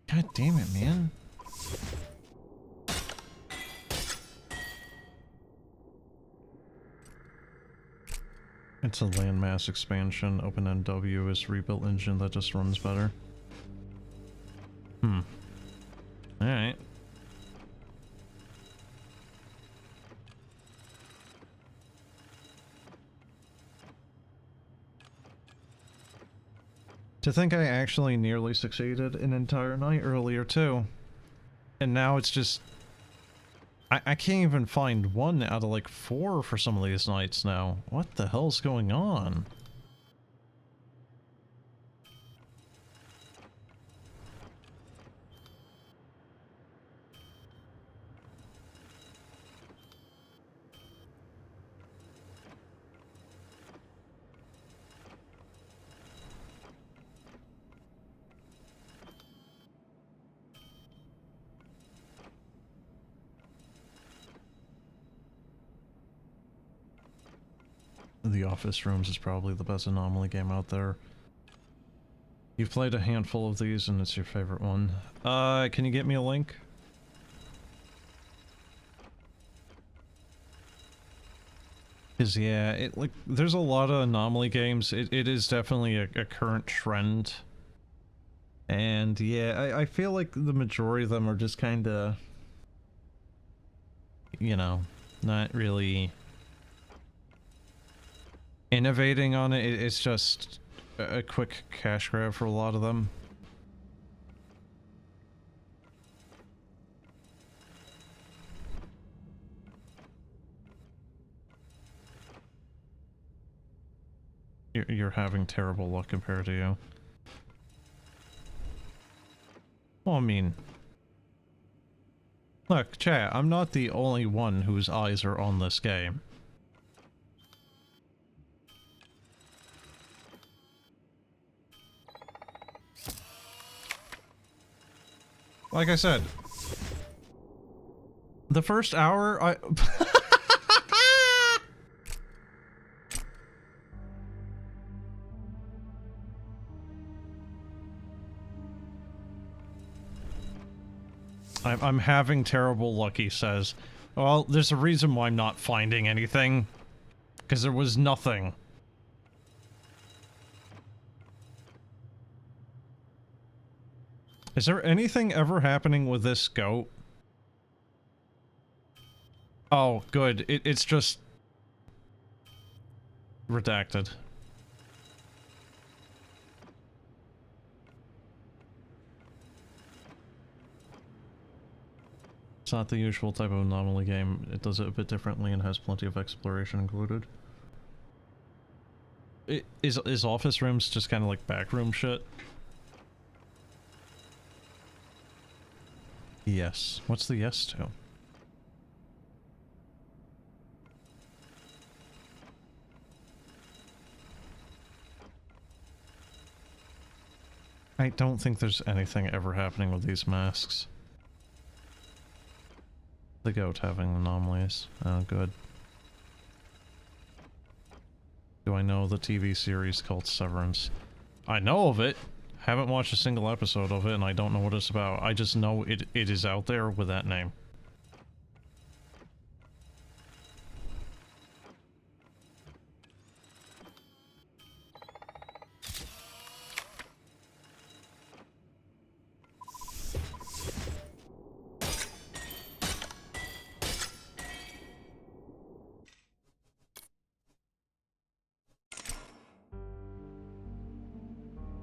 God damn it, man. It's a landmass expansion. OpenMW is rebuilt engine that just runs better. Alright. To think I actually nearly succeeded an entire night earlier too. And now it's just... I can't even find 1 out of like 4 for some of these nights now. What the hell's going on? The Office Rooms is probably the best Anomaly game out there. You've played a handful of these and it's your favorite one. Can you get me a link? Cause yeah, there's a lot of Anomaly games. It is definitely a current trend. And yeah, I feel like the majority of them are just kinda... you know, Not really innovating on it. It's just a quick cash grab for a lot of them. You're having terrible luck compared to you. Well, I mean... Look, chat, I'm not the only one whose eyes are on this game. Like I said, the first hour, I'm having terrible luck, he says. Well, there's a reason why I'm not finding anything. Because there was nothing. Is there anything ever happening with this goat? Oh, good. It's just... redacted. It's not the usual type of anomaly game. It does it a bit differently and has plenty of exploration included. Is office rooms just kind of like backroom shit? Yes. What's the yes to? I don't think there's anything ever happening with these masks. The goat having anomalies. Oh, good. Do I know the TV series called Severance? I know of it. Haven't watched a single episode of it, and I don't know what it's about. I just know it is out there with that name.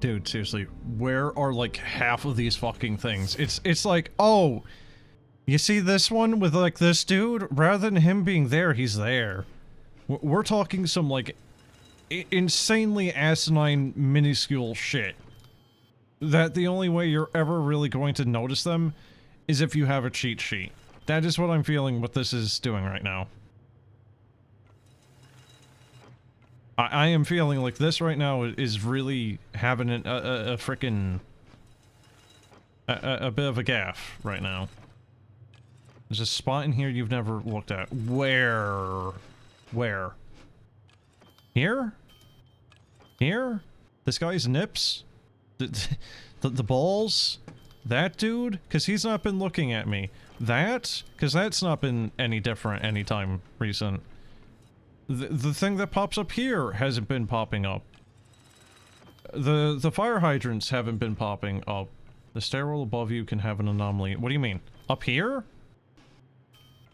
Dude, seriously, where are like half of these fucking things? It's like, oh, you see this one with like this dude? Rather than him being there, he's there. We're talking some like insanely asinine, minuscule shit. That the only way you're ever really going to notice them is if you have a cheat sheet. That is what I'm feeling what this is doing right now. I am feeling like this right now is really having a frickin' a bit of a gaffe right now. There's a spot in here you've never looked at. Where? Where? Here? Here? This guy's nips? The balls? That dude? Because he's not been looking at me. That? Because that's not been any different anytime recent. The thing that pops up here hasn't been popping up. The fire hydrants haven't been popping up. The stairwell above you can have an anomaly. What do you mean? Up here?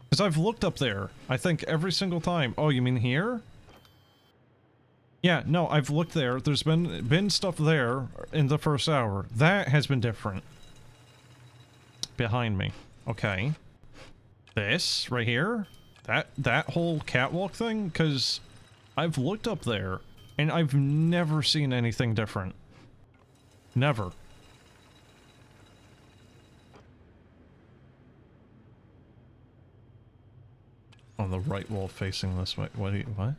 Because I've looked up there, I think, every single time. Oh, you mean here? Yeah, no, I've looked there. There's been stuff there in the first hour. That has been different. Behind me. Okay. This, right here? That whole catwalk thing? Because I've looked up there, and I've never seen anything different. Never. On the right wall facing this way. What?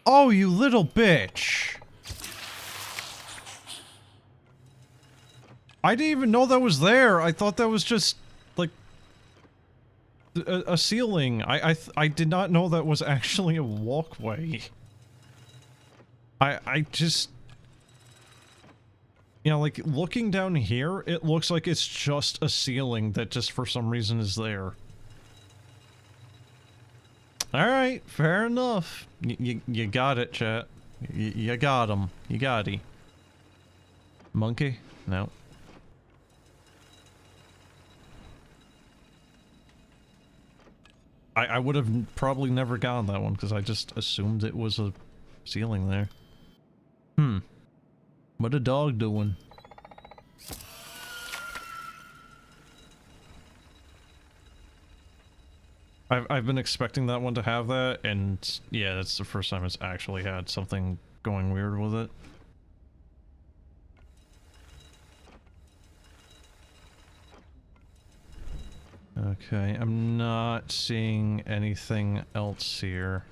Oh, you little bitch! I didn't even know that was there. I thought that was just, like, a ceiling. I did not know that was actually a walkway. I just... You know, like, looking down here, it looks like it's just a ceiling that just for some reason is there. Alright, fair enough. You got it, chat. You got him. You got he. Monkey? No. I would have probably never gotten that one because I just assumed it was a ceiling there. What a dog doing? I've been expecting that one to have that, and yeah, that's the first time it's actually had something going weird with it. Okay, I'm not seeing anything else here.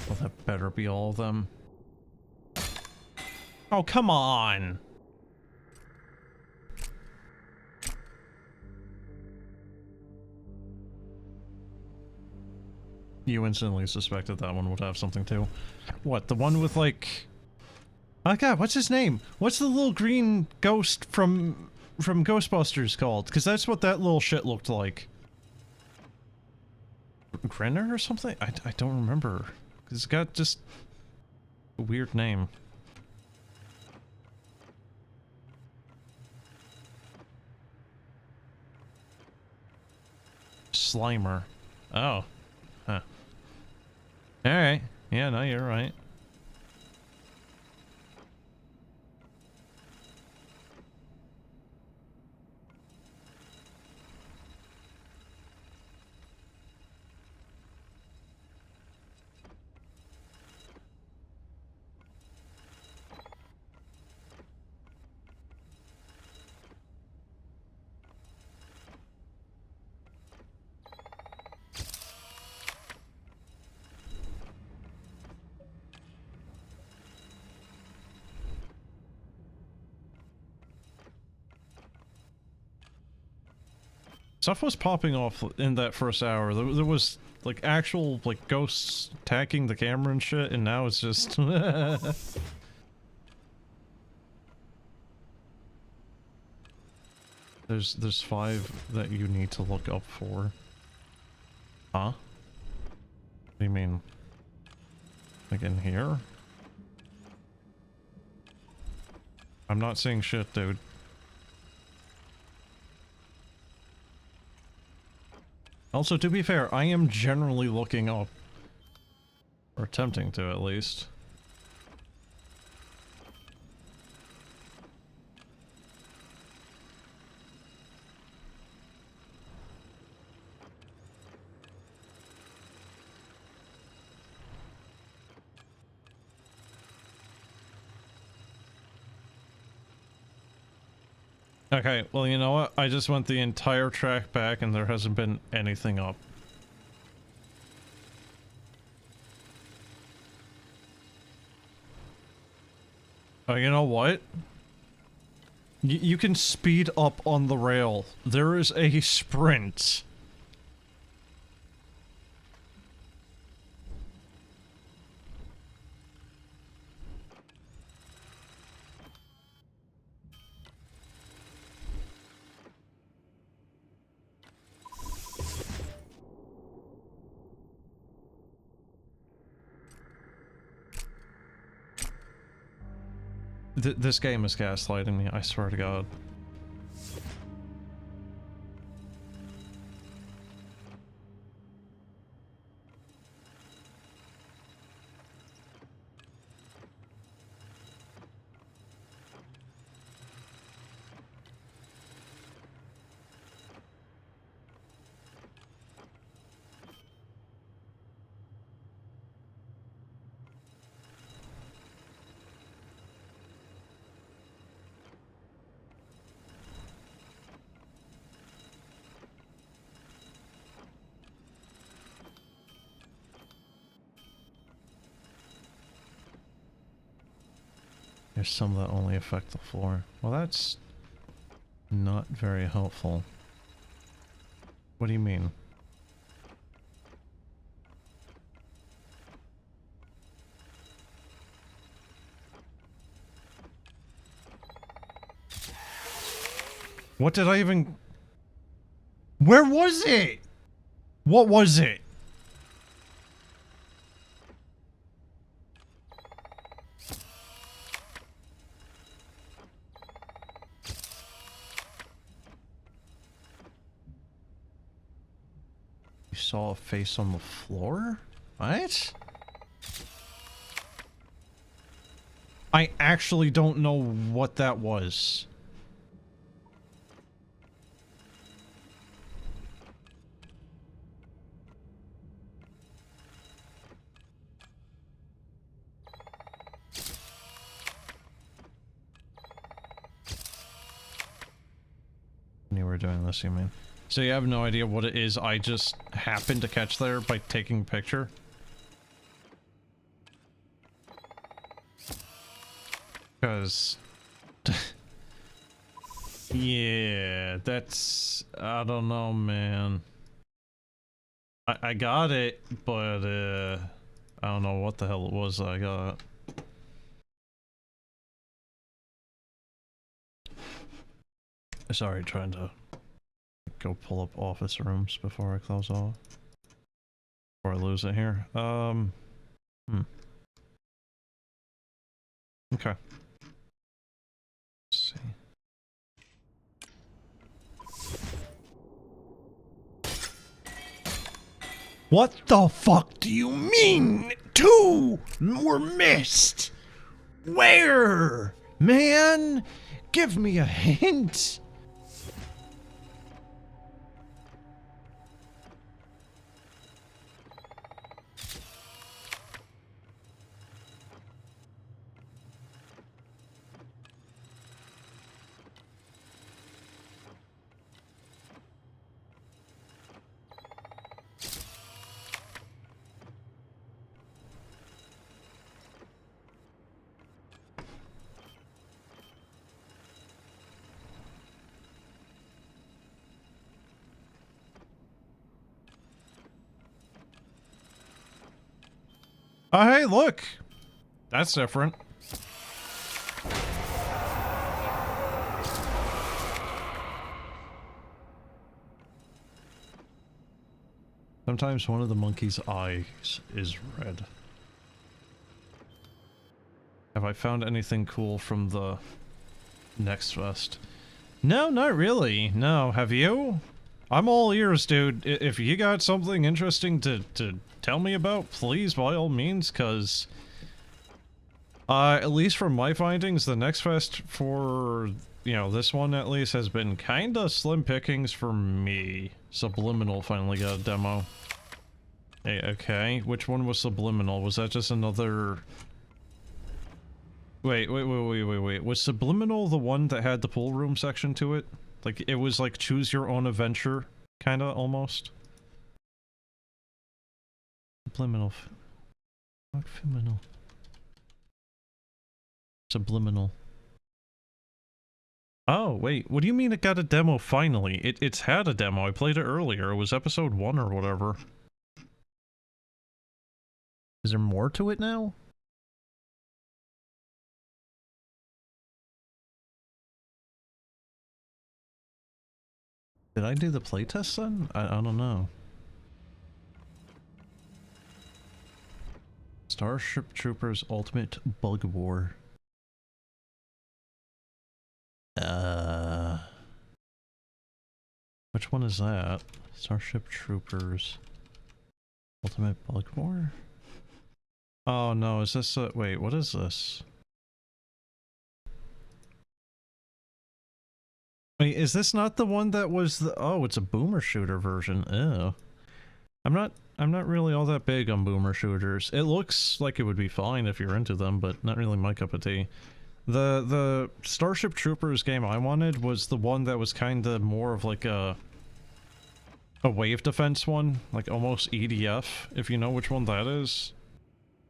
Well, that better be all of them. Oh, come on! You instantly suspected that one would have something too. What, the one with like... Oh god, what's his name? What's the little green ghost from Ghostbusters called? Because that's what that little shit looked like. Grinner or something? I don't remember. It's got just a weird name. Slimer. Oh. Huh. Alright. Yeah, no, you're right. Stuff was popping off in that first hour. There was, like, actual, like, ghosts attacking the camera and shit, and now it's just... There's 5 that you need to look up for. Huh? What do you mean? Like in here? I'm not seeing shit, dude. Also, to be fair, I am generally looking up. Or attempting to, at least. Okay, well, you know what? I just went the entire track back and there hasn't been anything up. Oh, you know what? You can speed up on the rail. There is a sprint. This game is gaslighting me, I swear to God. There's some that only affect the floor. Well, that's not very helpful. What do you mean? What did I even... Where was it? What was it? You saw a face on the floor? What? I actually don't know what that was. You were doing this, you mean? So you have no idea what it is I just happened to catch there by taking a picture? Because... yeah, that's... I don't know, man. I got it, but, I don't know what the hell it was that I got. Sorry, trying to go pull up office rooms before I close off. Before I lose it here. Okay. Let's see. What the fuck do you mean? Two were missed! Where? Man? Give me a hint! Oh, hey, look! That's different. Sometimes one of the monkey's eyes is red. Have I found anything cool from the next vest? No, not really. No, have you? I'm all ears, dude. If you got something interesting to tell me about, please, by all means, cause... at least from my findings, the next fest for, you know, this one at least has been kinda slim pickings for me. Subliminal finally got a demo. Hey, okay, which one was Subliminal? Was that just another... Wait. Was Subliminal the one that had the pool room section to it? Like, it was like choose your own adventure, kinda, almost? Subliminal. Not Subliminal. Subliminal. Oh, wait, what do you mean it got a demo finally? It's had a demo, I played it earlier, it was episode 1 or whatever. Is there more to it now? Did I do the playtest then? I don't know. Starship Troopers Ultimate Bug War. Which one is that? Starship Troopers Ultimate Bug War? Oh no, is this a- wait, what is this? Wait, is this not the one that was the- oh, it's a boomer shooter version. Ew. I'm not really all that big on boomer shooters. It looks like it would be fine if you're into them, but not really my cup of tea. The Starship Troopers game I wanted was the one that was kinda more of like a wave defense one, like almost EDF, if you know which one that is.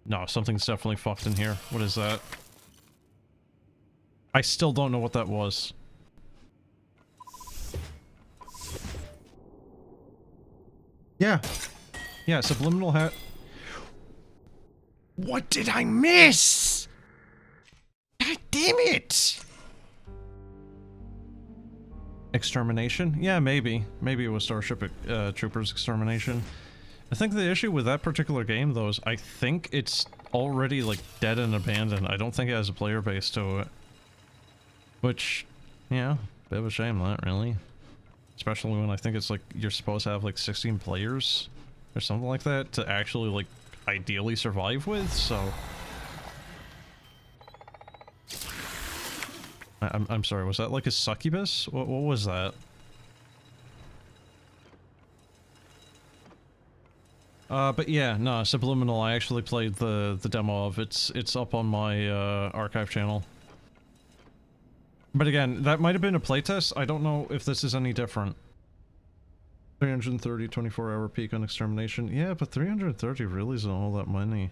No, something's definitely fucked in here. What is that? I still don't know what that was. Yeah. Yeah, Subliminal hat. What did I miss? God damn it! Extermination? Yeah, maybe. Maybe it was Starship Troopers Extermination. I think the issue with that particular game, though, is I think it's already, like, dead and abandoned. I don't think it has a player base to it. Which, yeah, bit of a shame, that, really. Especially when I think it's, like, you're supposed to have, like, 16 players or something like that to actually, like, ideally survive with, so... I'm sorry, was that, like, a succubus? What was that? But yeah, no, Subliminal, I actually played the demo of. It's up on my, archive channel. But again, that might have been a playtest. I don't know if this is any different. 330 24-hour peak on extermination. Yeah, but 330 really isn't all that many.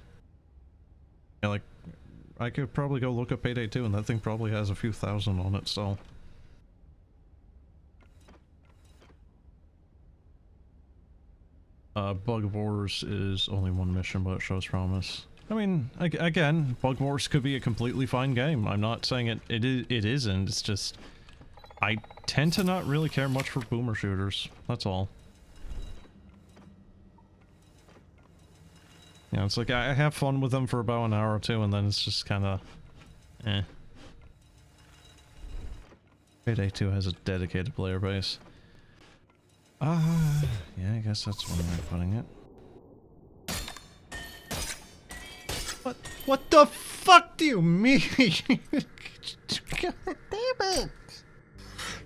Yeah, like, I could probably go look up Payday 2 and that thing probably has a few thousand on it, so... Bug Wars is only one mission, but it shows promise. I mean, again, Bug Wars could be a completely fine game. I'm not saying it isn't, it's just... I tend to not really care much for boomer shooters, that's all. You know, it's like, I have fun with them for about an hour or two, and then it's just kinda... eh. Payday 2 has a dedicated player base. Yeah, I guess that's one way of putting it. What the fuck do you mean? God damn it!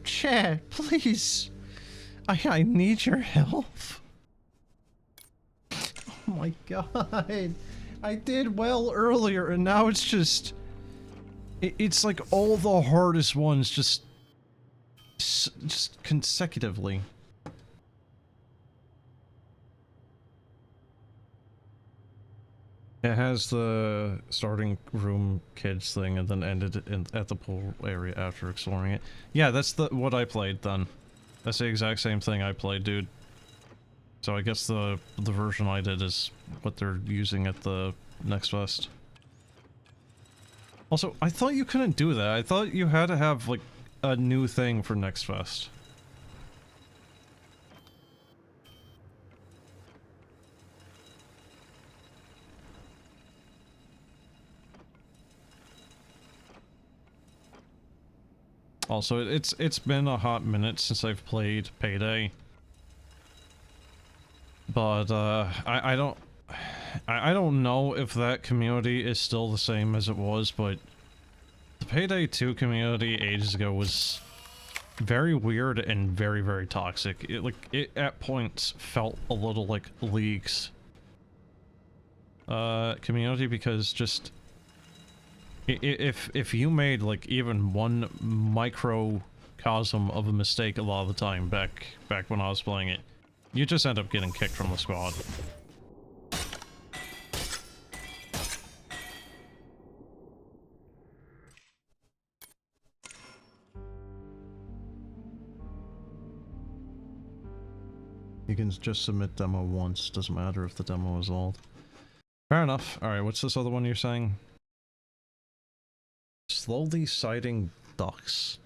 Chad, please. I need your help. Oh my god. I did well earlier and now it's just... It's like all the hardest ones just consecutively. It has the starting room kids thing and then ended at the pool area after exploring it. Yeah, that's what I played then. That's the exact same thing I played, dude. So I guess the version I did is what they're using at the Next Fest. Also, I thought you couldn't do that. I thought you had to have, like, a new thing for Next Fest. Also, it's been a hot minute since I've played Payday. But, I don't know if that community is still the same as it was, but the Payday 2 community ages ago was very weird and very, very toxic. It at points felt a little like League's community, because just if you made like even one microcosm of a mistake a lot of the time back when I was playing it, you just end up getting kicked from the squad. You can just submit demo once, doesn't matter if the demo is old. Fair enough. Alright, what's this other one you're saying? Slowly sighting ducks.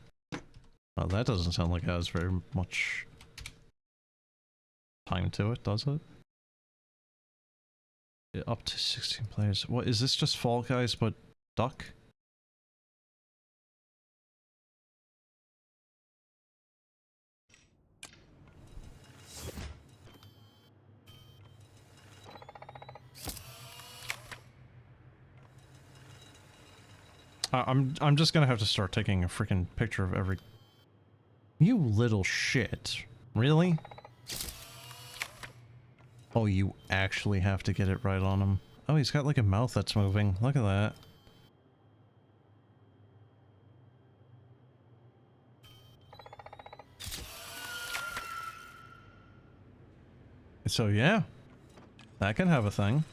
Well, that doesn't sound like it has very much time to it, does it? Up to 16 players. What, is this just Fall Guys but duck? I'm just gonna have to start taking a freaking picture of every... You little shit. Really? Oh, you actually have to get it right on him. Oh, he's got like a mouth that's moving. Look at that. So yeah, that can have a thing.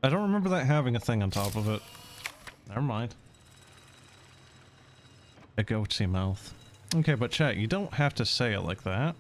I don't remember that having a thing on top of it. Never mind. A goatsy mouth. Okay, but chat, you don't have to say it like that.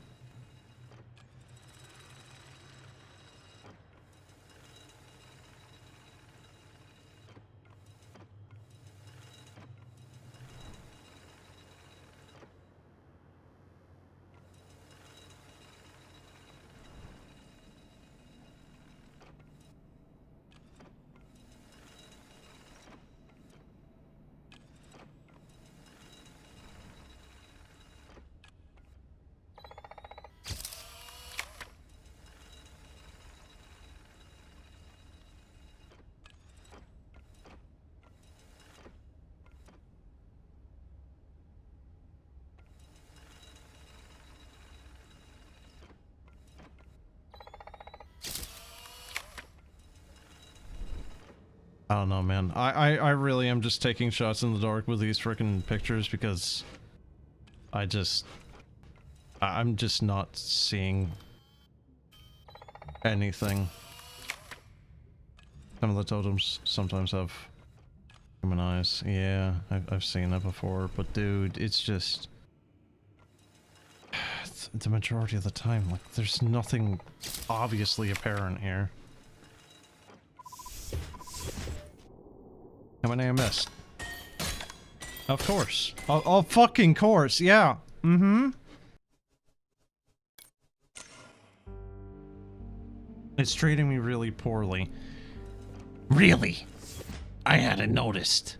I don't know, man. I really am just taking shots in the dark with these freaking pictures because I'm just not seeing anything. Some of the totems sometimes have human eyes. Yeah, I've seen that before, but dude, it's just the majority of the time, like, there's nothing obviously apparent here. How many I missed? Of course. Oh, fucking course, yeah. Mm-hmm. It's treating me really poorly. Really? I hadn't noticed.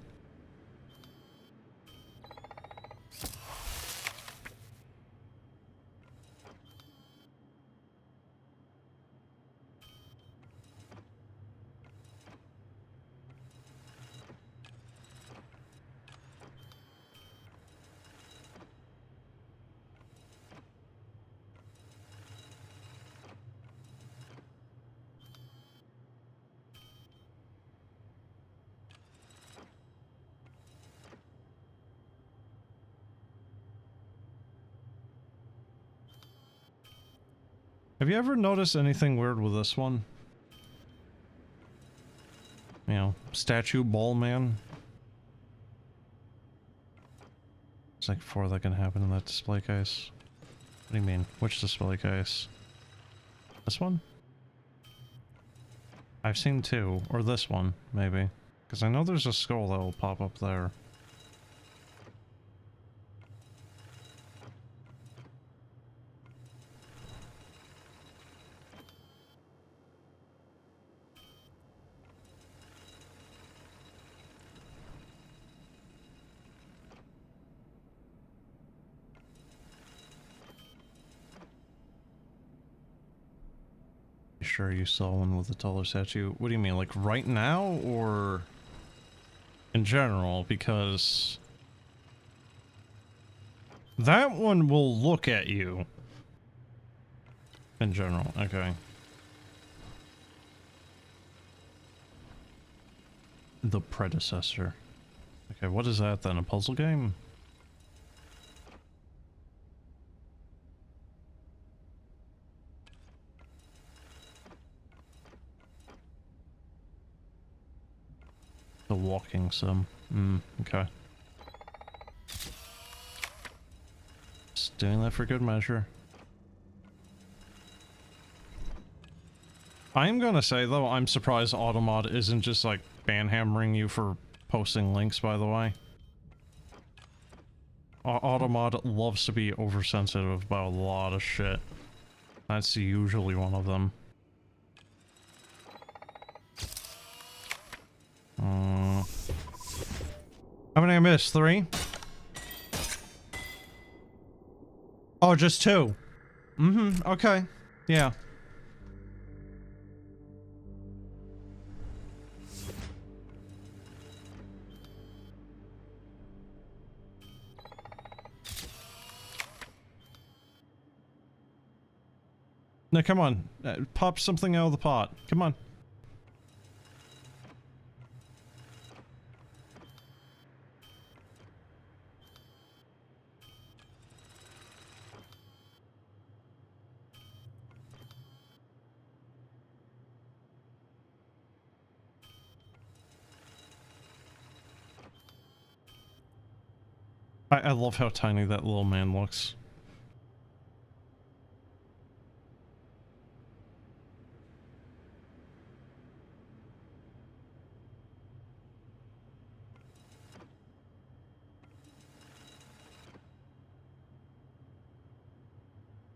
Have you ever noticed anything weird with this one? You know, statue ball man. It's like 4 that can happen in that display case. What do you mean? Which display case? This one? I've seen 2, or this one, maybe. Because I know there's a skull that will pop up there. Sure you saw one with a taller statue. What do you mean, like right now, or in general? Because that one will look at you. In general, okay. The predecessor. Okay, what is that then? A puzzle game? The walking sim. Okay. Just doing that for good measure. I'm gonna say, though, I'm surprised Automod isn't just, like, banhammering you for posting links, by the way. Automod loves to be oversensitive about a lot of shit. That's usually one of them. How many I missed? 3? Oh, just 2. Okay. Yeah. No, come on. Pop something out of the pot. Come on. I love how tiny that little man looks.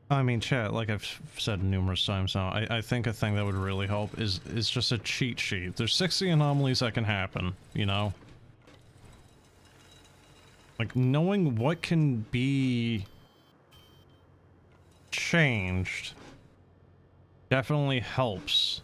I mean, chat, like I've said numerous times now, I think a thing that would really help is just a cheat sheet. There's 60 anomalies that can happen, you know? Like, knowing what can be changed definitely helps.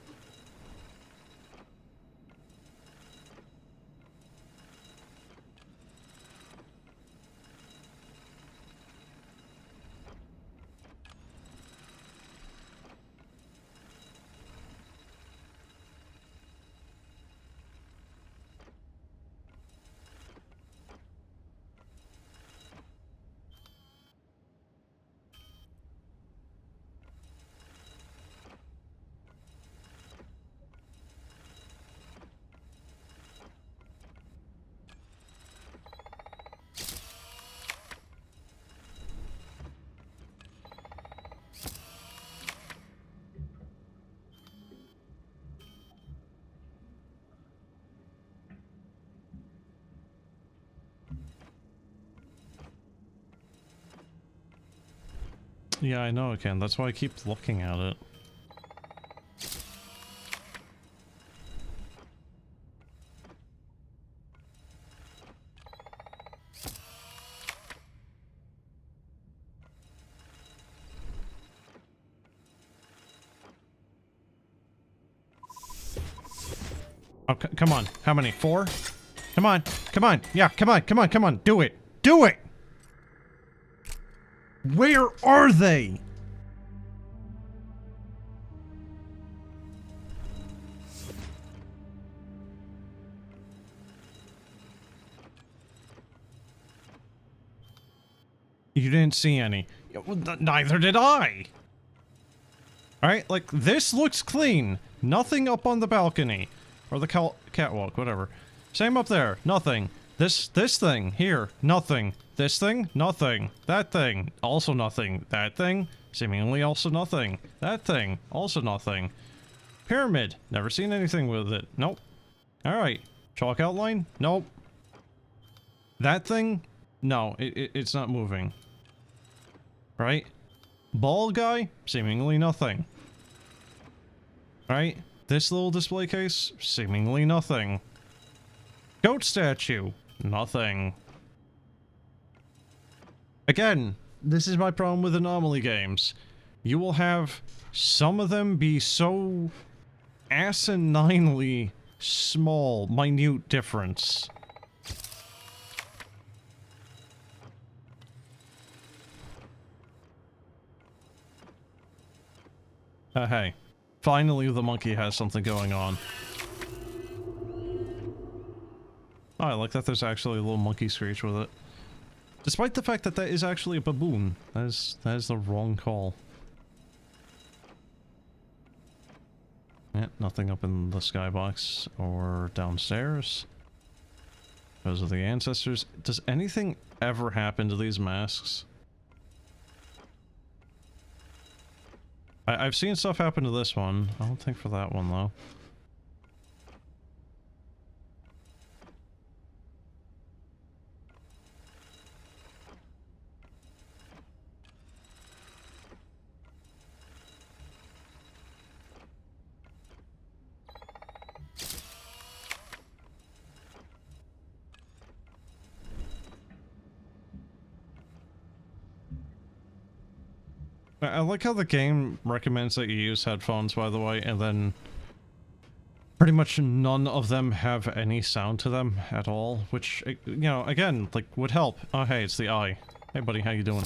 Yeah, I know it can. That's why I keep looking at it. Oh, come on. How many? 4? Come on. Come on. Yeah, come on. Come on. Come on. Do it. Do it! Where are they? You didn't see any. Neither did I. Alright, like, this looks clean. Nothing up on the balcony. Or the catwalk, whatever. Same up there. Nothing. This thing. Here. Nothing. This thing. Nothing. That thing. Also nothing. That thing. Seemingly also nothing. That thing. Also nothing. Pyramid. Never seen anything with it. Nope. Alright. Chalk outline? Nope. That thing? No, it's not moving. Right? Ball guy? Seemingly nothing. Right? This little display case? Seemingly nothing. Goat statue? Nothing. Again, this is my problem with Anomaly games. You will have some of them be so asininely small, minute difference. Hey. Finally the monkey has something going on. Oh, I like that there's actually a little monkey screech with it. Despite the fact that that is actually a baboon. That is the wrong call. Yeah, nothing up in the skybox or downstairs. Those are the ancestors. Does anything ever happen to these masks? I've seen stuff happen to this one. I don't think for that one, though. I like how the game recommends that you use headphones, by the way, and then pretty much none of them have any sound to them at all, which, you know, again, like, would help. Oh, hey, it's the eye. Hey, buddy, how you doing?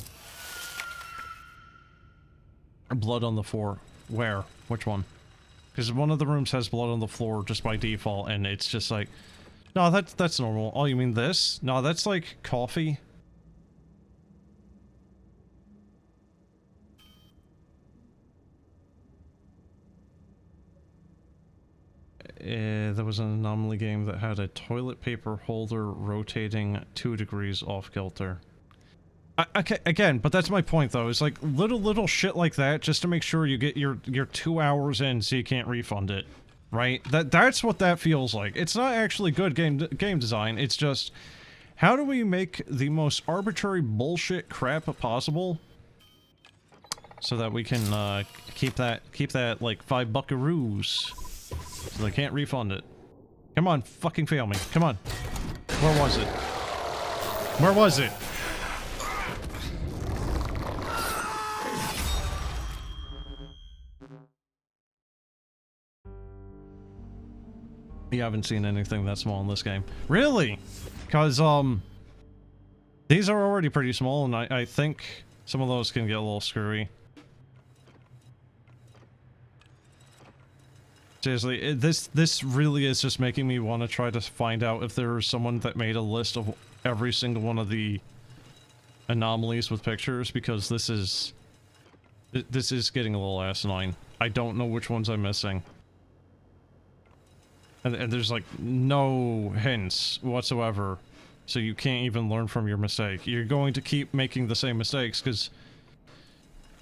Blood on the floor. Where? Which one? Because one of the rooms has blood on the floor just by default, and it's just like... No, that's normal. Oh, you mean this? No, that's like coffee. There was an Anomaly game that had a toilet paper holder rotating 2 degrees off kilter. Okay, again, but that's my point though, is like little shit like that just to make sure you get your 2 hours in so you can't refund it. Right? That's what that feels like. It's not actually good game design, it's just how do we make the most arbitrary bullshit crap possible so that we can keep that like 5 buckaroos. So they can't refund it. Come on, fucking fail me. Come on. Where was it? Where was it? You haven't seen anything that small in this game. Really? Because, these are already pretty small, and I think some of those can get a little screwy. Seriously, this really is just making me want to try to find out if there's someone that made a list of every single one of the anomalies with pictures, because this is getting a little asinine. I don't know which ones I'm missing. And there's like no hints whatsoever, so you can't even learn from your mistake. You're going to keep making the same mistakes because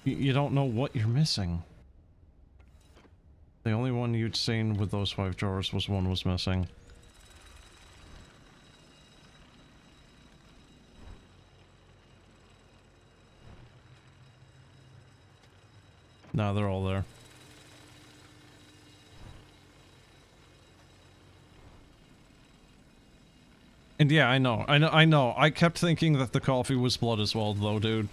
you don't know what you're missing. The only one you'd seen with those 5 drawers was one was missing. Nah, they're all there. And yeah, I know. I kept thinking that the coffee was blood as well, though, dude.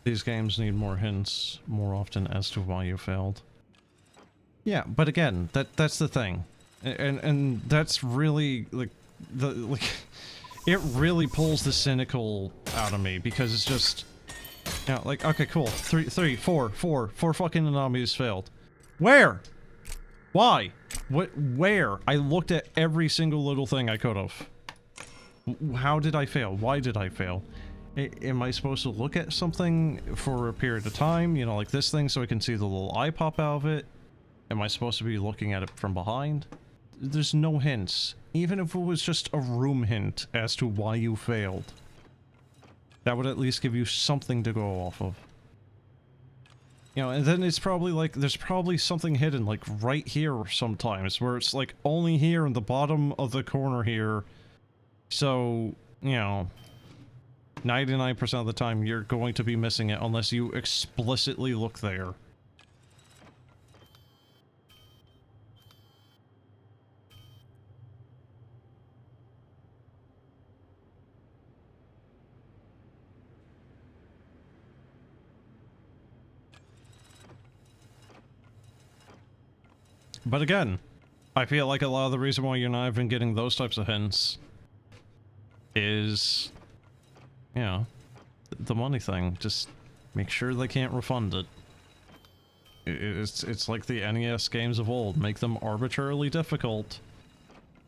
These games need more hints more often as to why you failed. Yeah, but again, that's the thing. And that's really like it really pulls the cynical out of me because it's just like, okay, cool. Four fucking anomalies failed. Where? Why? Where? I looked at every single little thing I could have. How did I fail? Why did I fail? Am I supposed to look at something for a period of time, you know, like this thing, so I can see the little eye pop out of it? Am I supposed to be looking at it from behind? There's no hints. Even if it was just a room hint as to why you failed. That would at least give you something to go off of. You know, and then it's probably like, there's probably something hidden, like right here sometimes, where it's like only here in the bottom of the corner here. So, you know, 99% of the time you're going to be missing it unless you explicitly look there. But again, I feel like a lot of the reason why you're not even getting those types of hints is, you know, the money thing. Just make sure they can't refund it. It's like the NES games of old. Make them arbitrarily difficult,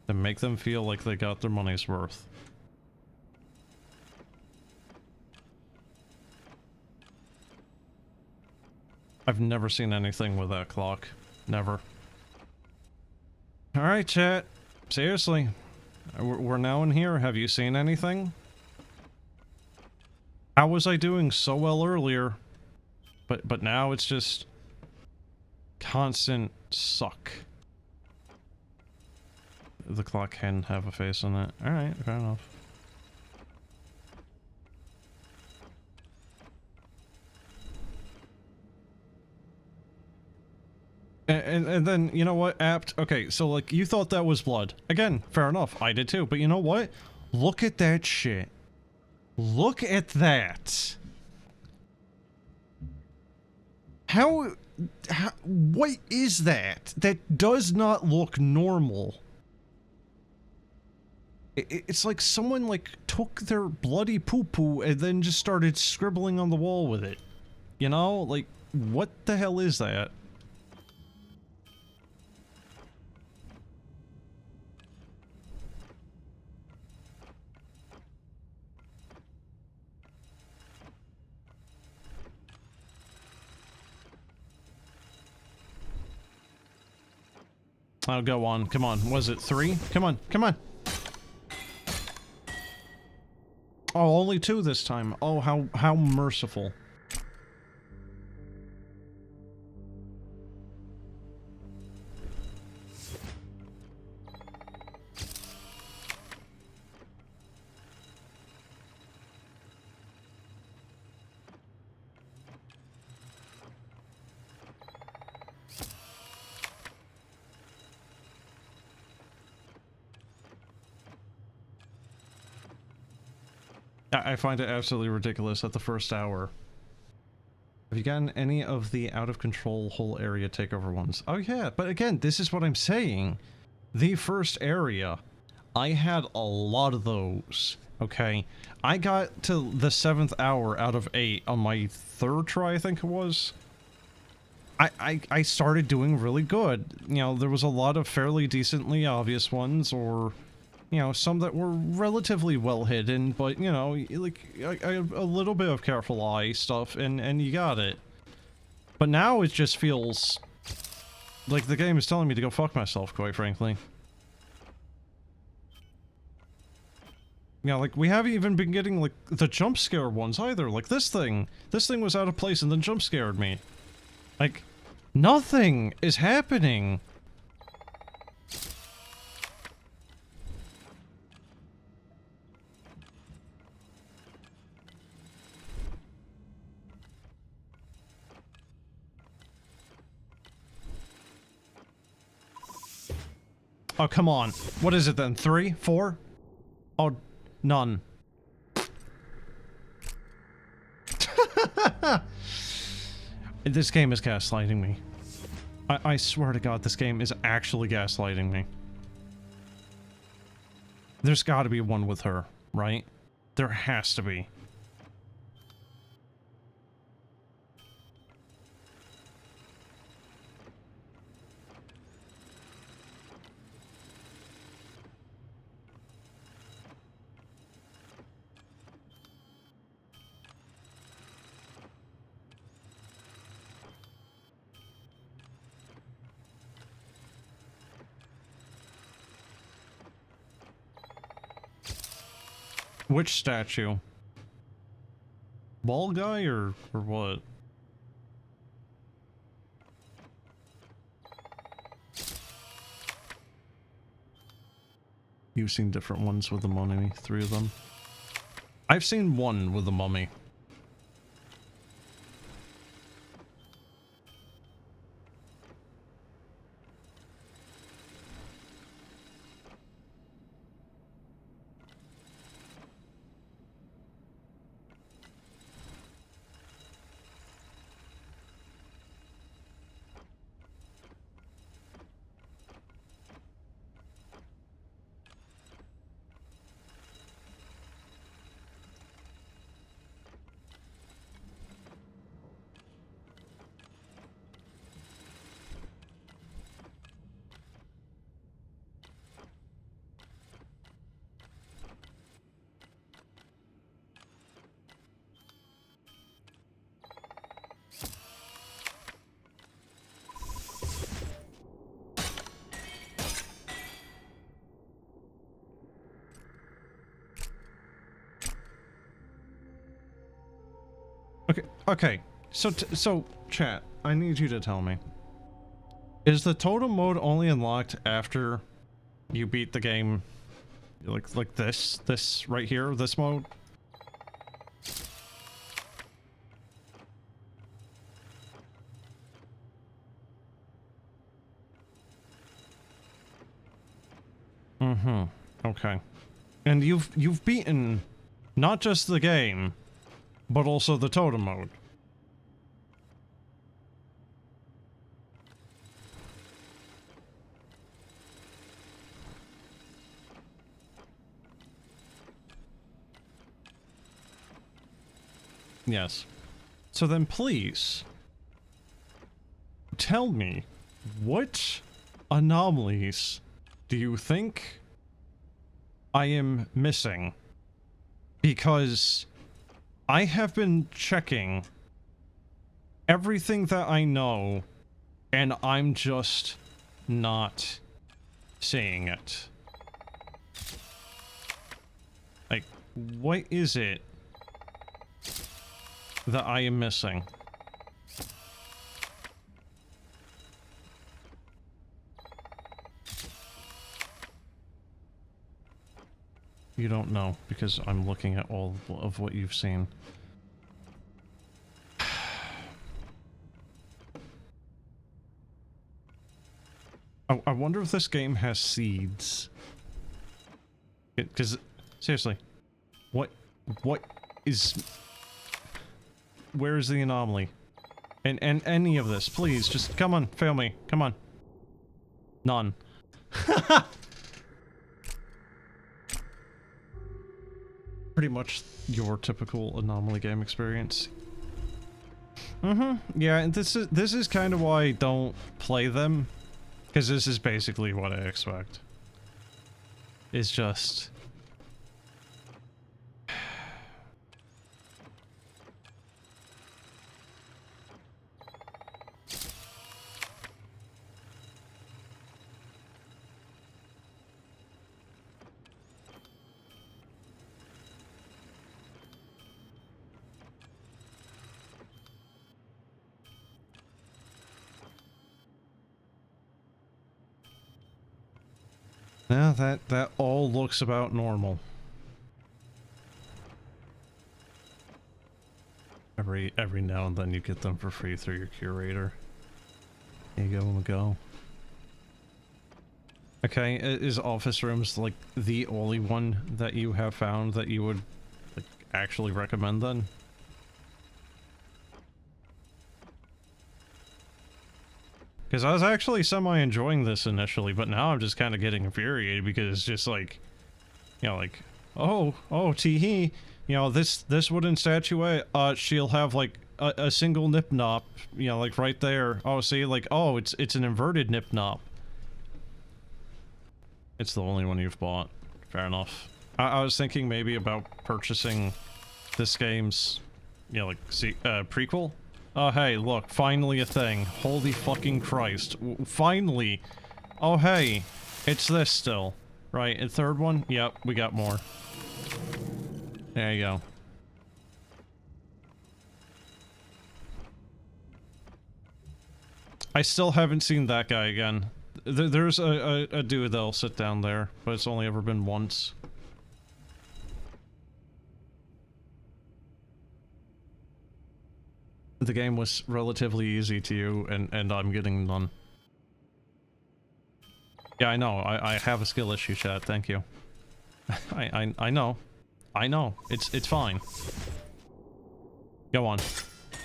and make them feel like they got their money's worth. I've never seen anything with that clock. Never. Alright, chat. Seriously. We're now in here. Have you seen anything? How was I doing so well earlier? But now it's just constant suck. The clock can have a face on it. Alright, fair enough. And then, you know what, Apt? Okay, so, like, you thought that was blood. Again, fair enough. I did too. But you know what? Look at that shit. Look at that. What is that? That does not look normal. It's like someone, like, took their bloody poo-poo and then just started scribbling on the wall with it. You know? Like, what the hell is that? I'll go on. Come on. Was it 3? Come on. Come on. Oh, only 2 this time. Oh, how merciful. I find it absolutely ridiculous at the first hour. Have you gotten any of the out-of-control whole area takeover ones? Oh yeah, but again, this is what I'm saying. The first area, I had a lot of those, okay? I got to the 7th hour out of 8 on my 3rd try, I think it was. I started doing really good. You know, there was a lot of fairly decently obvious ones, or, you know, some that were relatively well hidden, but, you know, like, a little bit of careful eye stuff, and you got it. But now it just feels like the game is telling me to go fuck myself, quite frankly. Yeah, like, we haven't even been getting, like, the jump scare ones either. Like, this thing was out of place and then jump scared me. Like, nothing is happening. Oh, come on. What is it then? 3? 4? Oh, none. This game is gaslighting me. I swear to God, this game is actually gaslighting me. There's gotta be one with her, right? There has to be. Which statue? Ball guy or what? You've seen different ones with the mummy, 3 of them. I've seen one with the mummy. Okay, so chat, I need you to tell me. Is the totem mode only unlocked after you beat the game, like this right here, this mode? Mm-hmm. Okay. And you've beaten not just the game, but also the totem mode. Yes. So then please tell me, what anomalies do you think I am missing? Because I have been checking everything that I know, and I'm just not seeing it. Like, what is it that I am missing? You don't know, because I'm looking at all of what you've seen. I wonder if this game has seeds. Because, seriously, what is... Where is the anomaly? And any of this, please, just come on, fail me, come on. None. Pretty much your typical anomaly game experience. Yeah, and this is kind of why I don't play them, because this is basically what I expect. It's just... Yeah, that all looks about normal. Every now and then you get them for free through your curator. Here you go. Okay, is office rooms like the only one that you have found that you would like actually recommend then? Because I was actually semi-enjoying this initially, but now I'm just kind of getting infuriated because it's just like, you know, like, oh, teehee, you know, this wooden statuette, she'll have like a single nip-nop, you know, like right there. Oh, see, like, oh, it's an inverted nip-nop. It's the only one you've bought. Fair enough. I was thinking maybe about purchasing this game's, you know, like, prequel. Oh, hey, look, finally a thing. Holy fucking Christ. Finally. Oh, hey, it's this still. Right, and third one? Yep, we got more. There you go. I still haven't seen that guy again. There's a dude that'll sit down there, but it's only ever been once. The game was relatively easy to you, and I'm getting none. Yeah, I know. I have a skill issue, chat. Thank you. I know. I know. It's fine. Go on.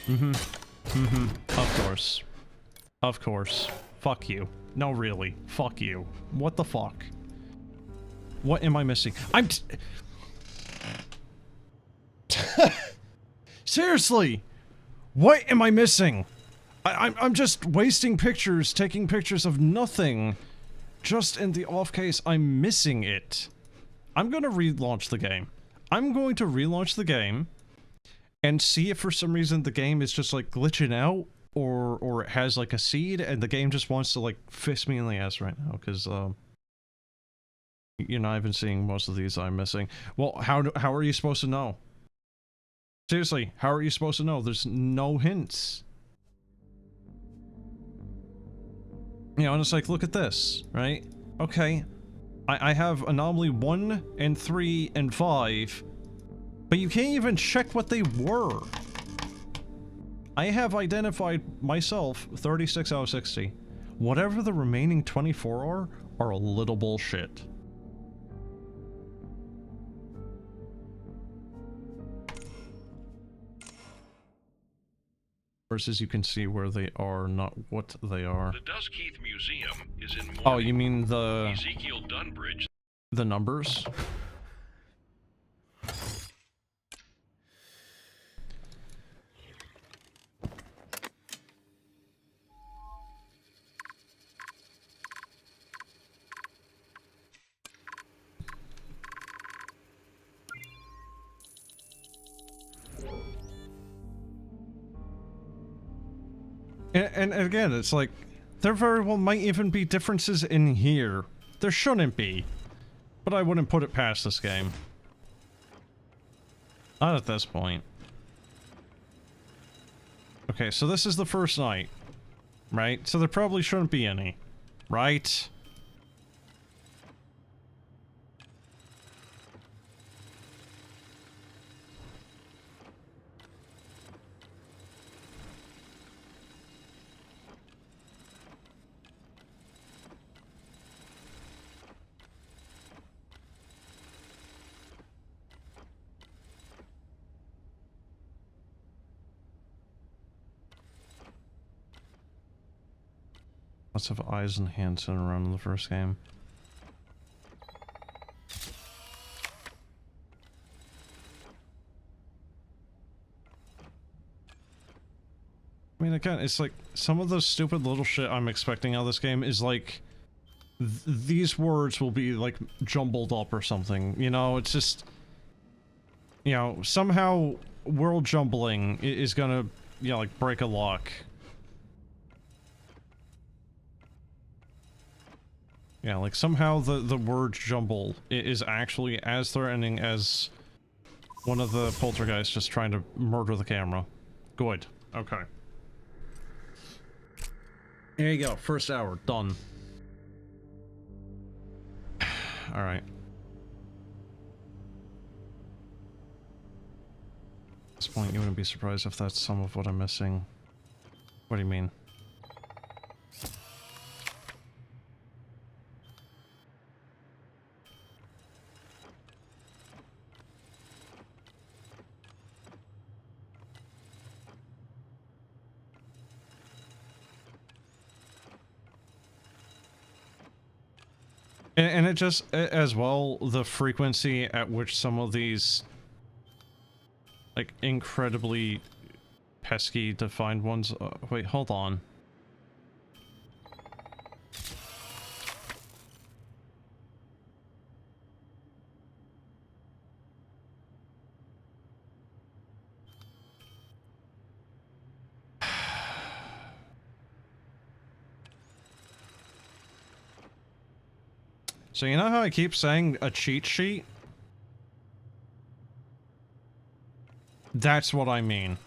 Of course. Of course. Fuck you. No, really. Fuck you. What the fuck? What am I missing? Seriously! What am I missing? I'm just wasting pictures, taking pictures of nothing. Just in the off case I'm missing it. I'm gonna relaunch the game. I'm going to relaunch the game and see if for some reason the game is just like glitching out or it has like a seed and the game just wants to like fist me in the ass right now because you're not even seeing most of these I'm missing. Well, how are you supposed to know? Seriously, how are you supposed to know? There's no hints. You know, and it's like, look at this, right? Okay, I have Anomaly 1 and 3 and 5, but you can't even check what they were. I have identified myself 36 out of 60. Whatever the remaining 24 are a little bullshit. Versus you can see where they are, not what they are. The Duskheath Museum is in mourning. Oh, you mean the... Ezekiel Dunbridge. The numbers? And again, it's like, there very well might even be differences in here. There shouldn't be. But I wouldn't put it past this game. Not at this point. Okay, so this is the first night. Right? So there probably shouldn't be any. Right? Lots of eyes and hands sitting around in the first game. I mean, again, it's like, some of the stupid little shit I'm expecting out of this game is like, these words will be like jumbled up or something, you know, it's just, you know, somehow world jumbling is gonna, you know, like break a lock. Yeah, like somehow the word jumble is actually as threatening as one of the poltergeists just trying to murder the camera. Good. Okay. There you go. First hour. Done. Alright. At this point, you wouldn't be surprised if that's some of what I'm missing. What do you mean? And it just, as well, the frequency at which some of these, like, incredibly pesky to find ones... wait, hold on. So you know how I keep saying a cheat sheet? That's what I mean.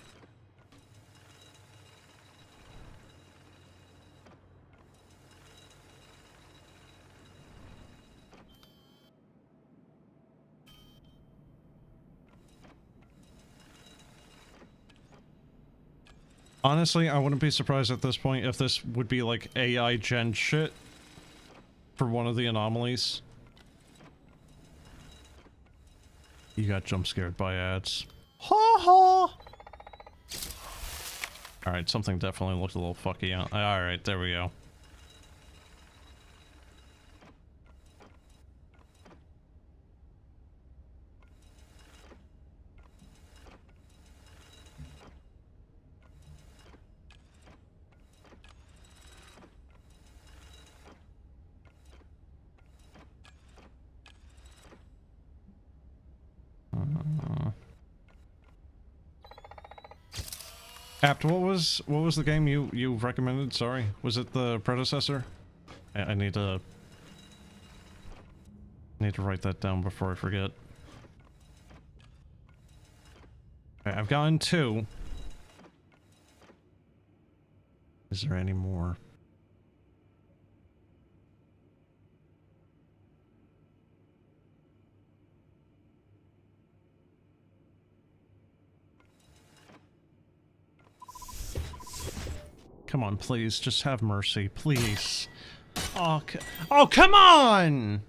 Honestly, I wouldn't be surprised at this point if this would be like AI gen shit for one of the anomalies. You got jump scared by ads. Ha ha! Alright, something definitely looked a little fucky out. Alright, there we go. Apt, what was the game you recommended? Sorry, was it the predecessor? I need to write that down before I forget. Okay, I've gotten 2. Is there any more? Come on, please, just have mercy, please. Oh, oh, come on!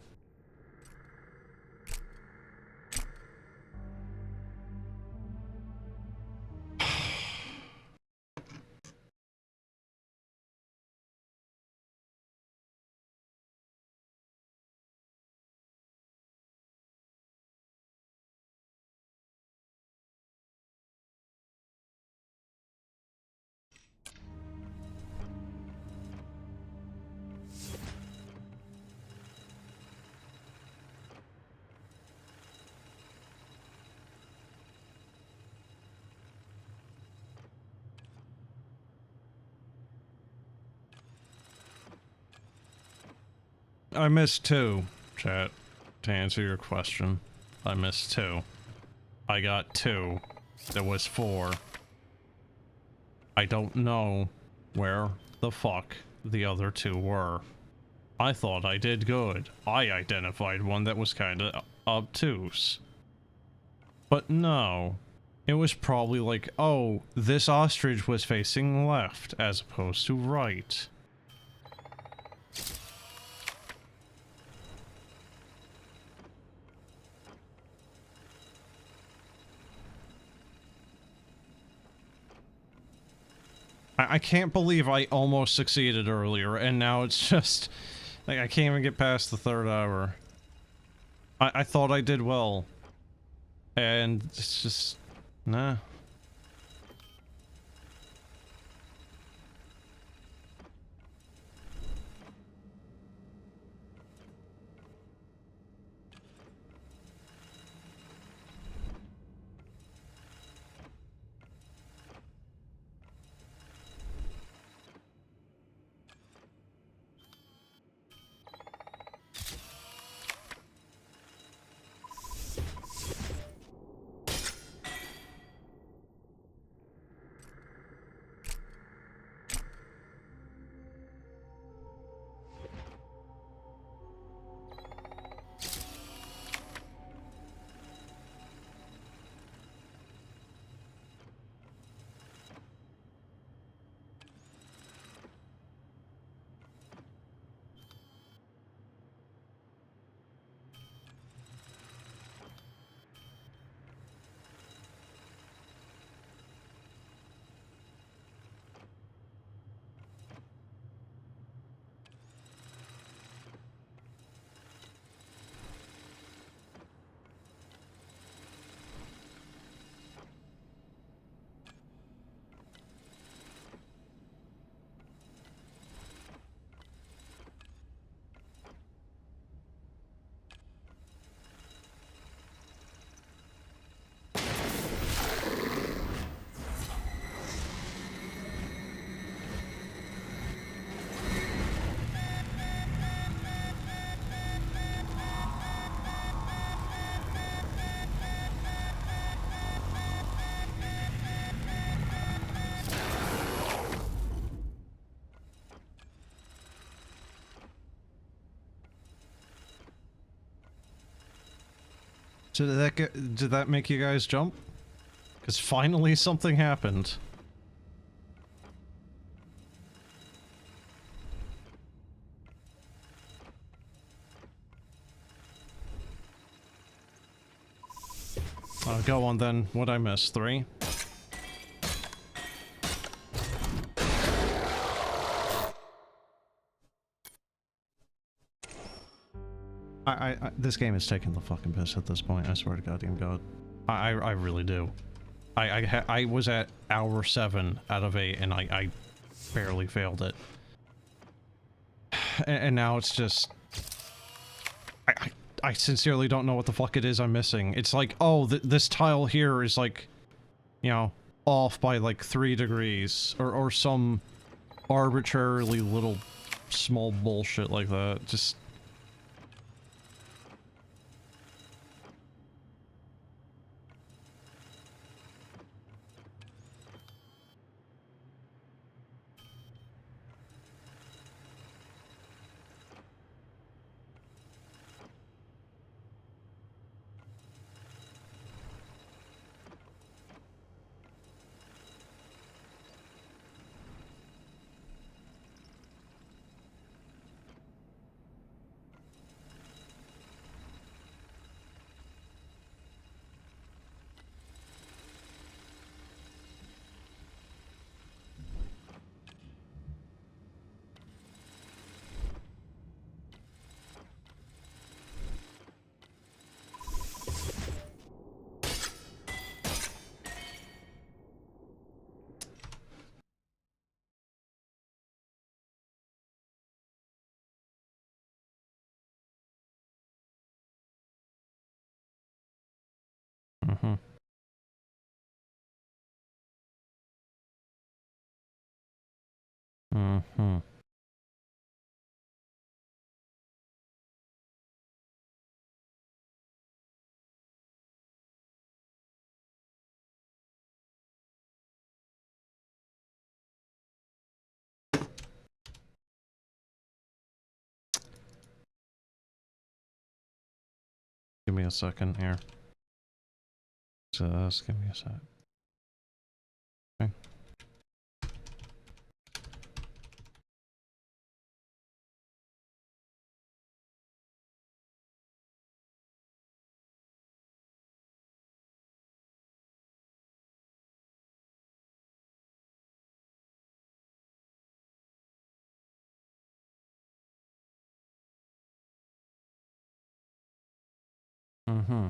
I missed 2, chat, to answer your question. I missed 2. I got 2. There was 4. I don't know where the fuck the other 2 were. I thought I did good. I identified one that was kinda obtuse. But no. It was probably like, oh, this ostrich was facing left as opposed to right. I can't believe I almost succeeded earlier, and now it's just... like, I can't even get past the 3rd hour. I thought I did well. And it's just... nah. Did that make you guys jump? Because finally something happened. Go on then. What'd I miss? 3? This game is taking the fucking piss at this point. I swear to goddamn god. I really do. I was at hour 7 out of 8 and I barely failed it. And now it's just... I sincerely don't know what the fuck it is I'm missing. It's like, oh, this tile here is like, you know, off by like 3 degrees. Or some arbitrarily little small bullshit like that. Just... Mm-hmm. Mm-hmm. Give me a second here. Just give me a sec. Okay. Mm-hmm.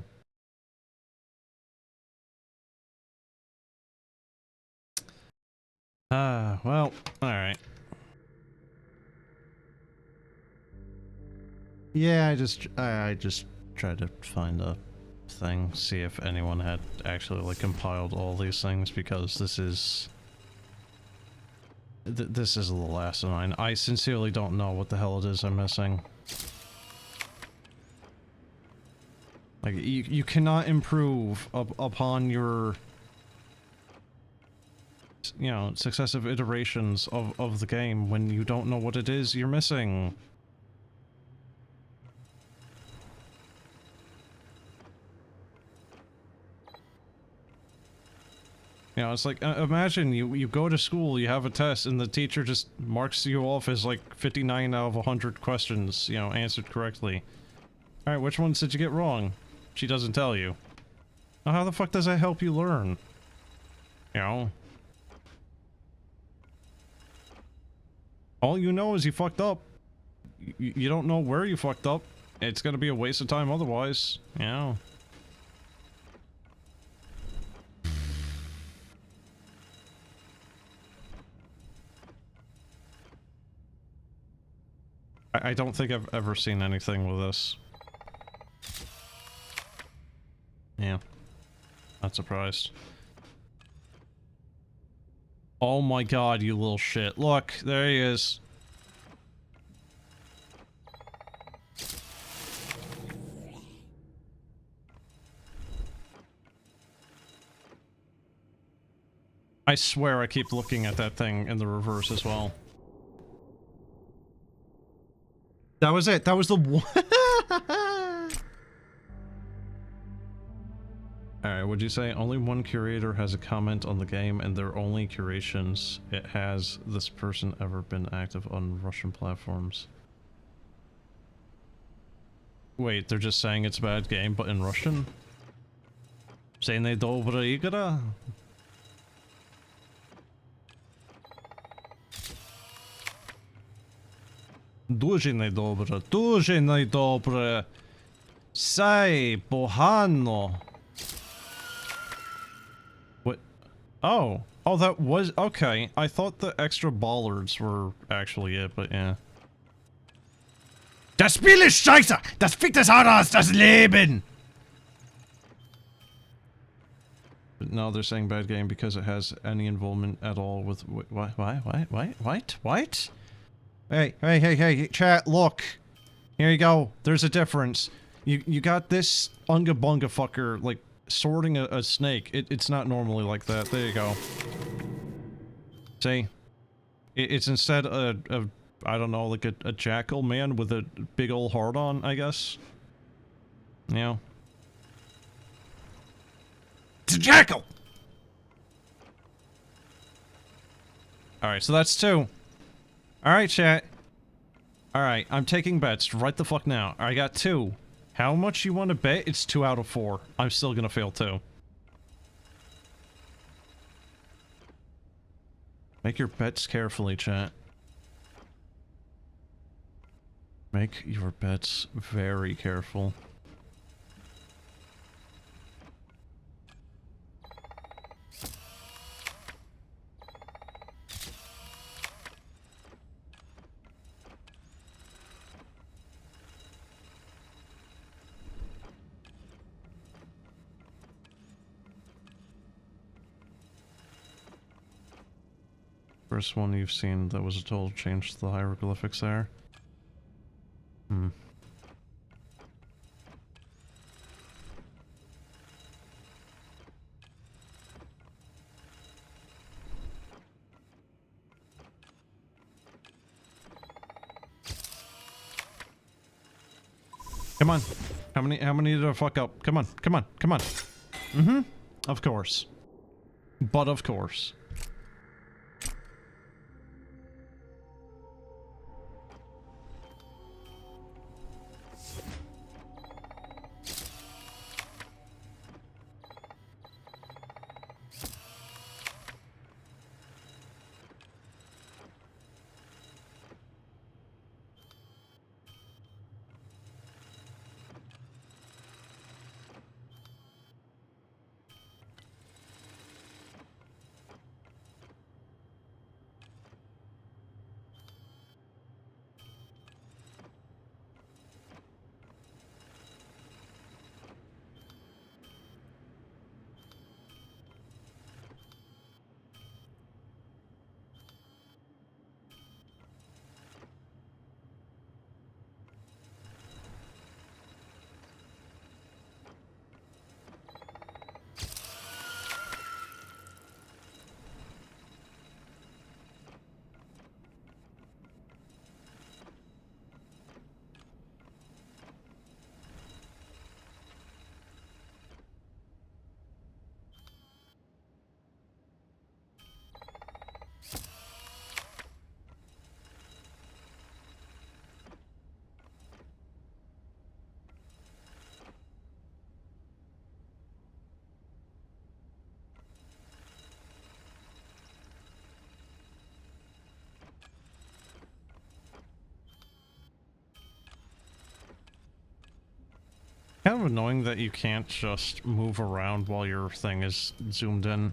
Well, alright. Yeah, I just tried to find a thing, see if anyone had actually like compiled all these things, because this is this is a little asinine. I sincerely don't know what the hell it is I'm missing. Like, you cannot improve upon your, you know, successive iterations of the game when you don't know what it is you're missing. You know, it's like, imagine you go to school, you have a test, and the teacher just marks you off as like 59 out of 100 questions, you know, answered correctly. Alright, which ones did you get wrong? She doesn't tell you. Now how the fuck does that help you learn? You know? All you know is you fucked up. You don't know where you fucked up. It's gonna be a waste of time otherwise, you know? I don't think I've ever seen anything with this. Yeah. Not surprised. Oh my god, you little shit. Look, there he is. I swear I keep looking at that thing in the reverse as well. That was it. That was the one. Alright, would you say only one curator has a comment on the game and they're only curations? It has this person ever been active on Russian platforms? Wait, they're just saying it's a bad game, but in Russian? Це не добра ігра? Дуже недобре, дуже недобре. Сай, погано. What? Oh. Oh, that was... Okay. I thought the extra bollards were actually it, but yeah. Das Spiel ist scheiße! Das fickt das Haus, das Leben! But now they're saying bad game because it has any involvement at all with... What? Hey, chat, look. Here you go. There's a difference. You got this unga bunga fucker, like, sorting a snake. It's not normally like that. There you go. See? It's instead a I don't know, like a jackal man with a big old heart on, I guess. Yeah. It's a jackal! Alright, so that's 2. Alright, chat. Alright, I'm taking bets right the fuck now. I got 2. How much you want to bet? It's 2 out of 4. I'm still gonna fail 2. Make your bets carefully, chat. Make your bets very careful. First one you've seen that was a total change to the hieroglyphics there. Come on. How many did I fuck up? Come on. Of course. But of course. Kind of annoying that you can't just move around while your thing is zoomed in.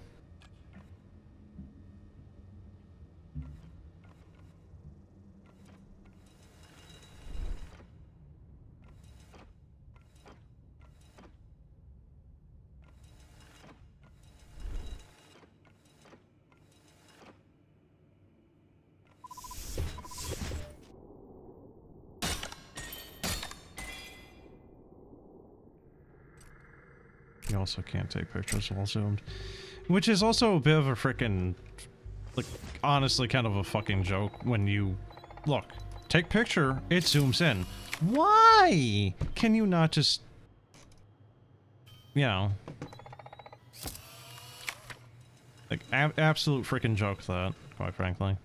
You also can't take pictures while zoomed. Which is also a bit of a frickin', like, honestly kind of a fucking joke when you... Look, take picture, it zooms in. Why? Can you not just... You know... Like, absolute freaking joke, that, quite frankly.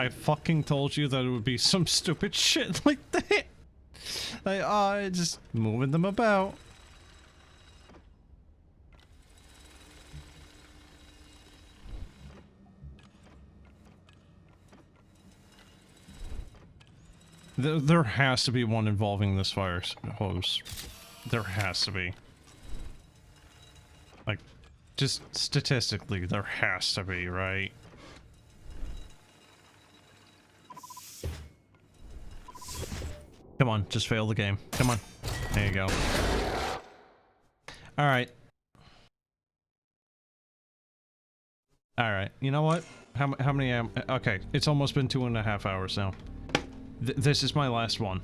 I fucking told you that it would be some stupid shit like that. Like, just moving them about. There has to be one involving this fire hose. There has to be. Like, just statistically, there has to be, right? Come on, just fail the game. Come on. There you go. Alright. Alright, you know what? How many okay, it's almost been 2.5 hours now. This is my last one.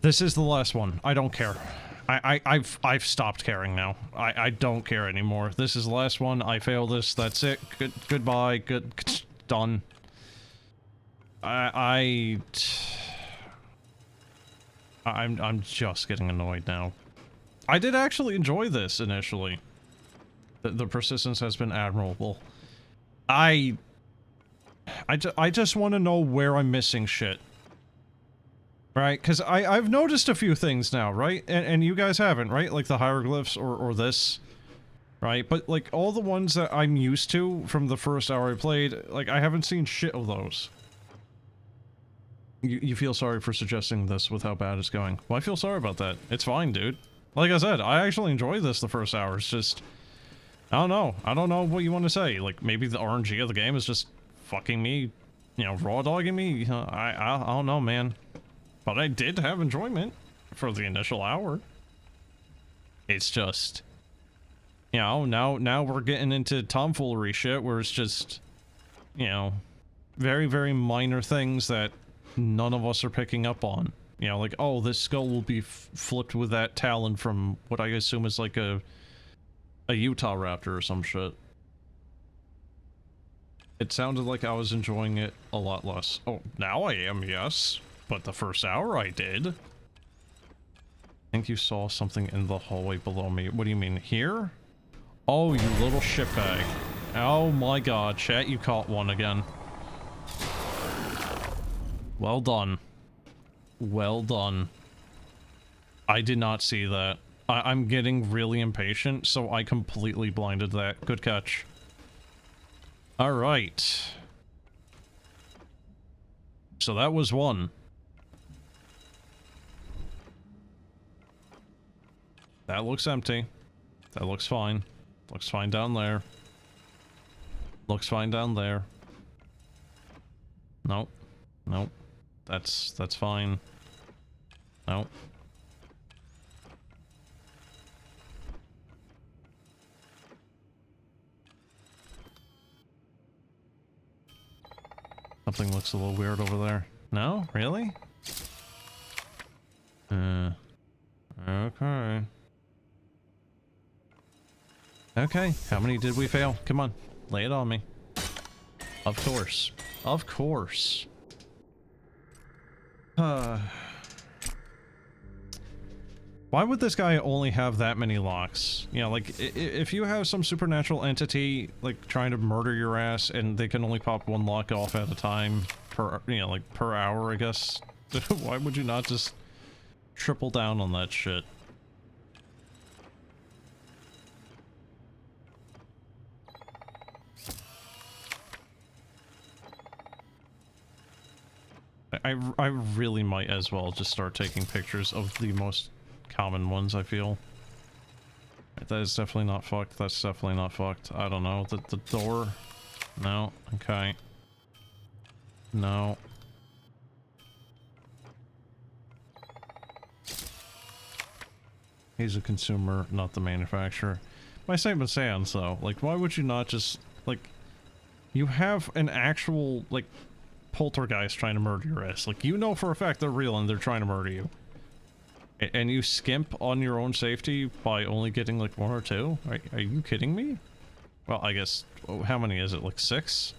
This is the last one. I don't care. I've stopped caring now. I don't care anymore. This is the last one. I failed this. That's it. Goodbye. Done. I'm just getting annoyed now. I did actually enjoy this initially. The persistence has been admirable. I just want to know where I'm missing shit. Right? Because I've noticed a few things now, right? And you guys haven't, right? Like the hieroglyphs or this. Right? But like all the ones that I'm used to from the first hour I played, like I haven't seen shit of those. You feel sorry for suggesting this with how bad it's going. Well, I feel sorry about that. It's fine, dude. Like I said, I actually enjoyed this the first hour. It's just... I don't know. I don't know what you want to say. Like, maybe the RNG of the game is just fucking me, you know, raw dogging me. I don't know, man. But I did have enjoyment for the initial hour. It's just... You know, now we're getting into tomfoolery shit where it's just... You know, very, very minor things that none of us are picking up on. You know, like, oh, this skull will be flipped with that talon from what I assume is like a Utah raptor or some shit. It sounded like I was enjoying it a lot less. Oh, now I am, yes. But the first hour I did. I think you saw something in the hallway below me. What do you mean, here? Oh, you little shitbag. Oh my god, chat, you caught one again. Well done. Well done. I did not see that. I'm getting really impatient, so I completely blinded that. Good catch. Alright. So that was one. That looks empty. That looks fine. Looks fine down there. Looks fine down there. Nope. Nope. That's fine. Nope. Something looks a little weird over there. No? Really? Okay. Okay, how many did we fail? Come on, lay it on me. Of course. Of course. Why would this guy only have that many locks? You know, like, if you have some supernatural entity, like, trying to murder your ass, and they can only pop one lock off at a time per, you know, like, per hour, I guess, why would you not just triple down on that shit? I really might as well just start taking pictures of the most common ones, I feel. Alright, that is definitely not fucked. That's definitely not fucked. I don't know. The door? No. Okay. No. He's a consumer, not the manufacturer. My statement stands, though. Like, why would you not just, like... You have an actual, like, poltergeist trying to murder your ass. Like, you know for a fact they're real and they're trying to murder you. And you skimp on your own safety by only getting, like, 1 or 2? Are you kidding me? Well, I guess... How many is it? Like, 6?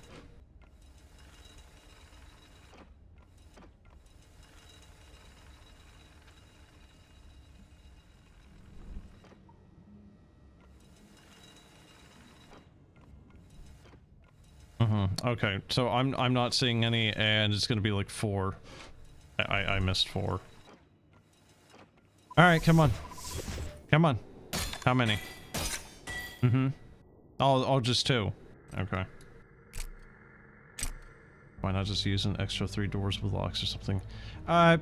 Okay, so I'm not seeing any, and it's gonna be like 4. I missed 4. Alright, come on. Come on. How many? Oh, just 2. Okay. Why not just use an extra 3 doors with locks or something?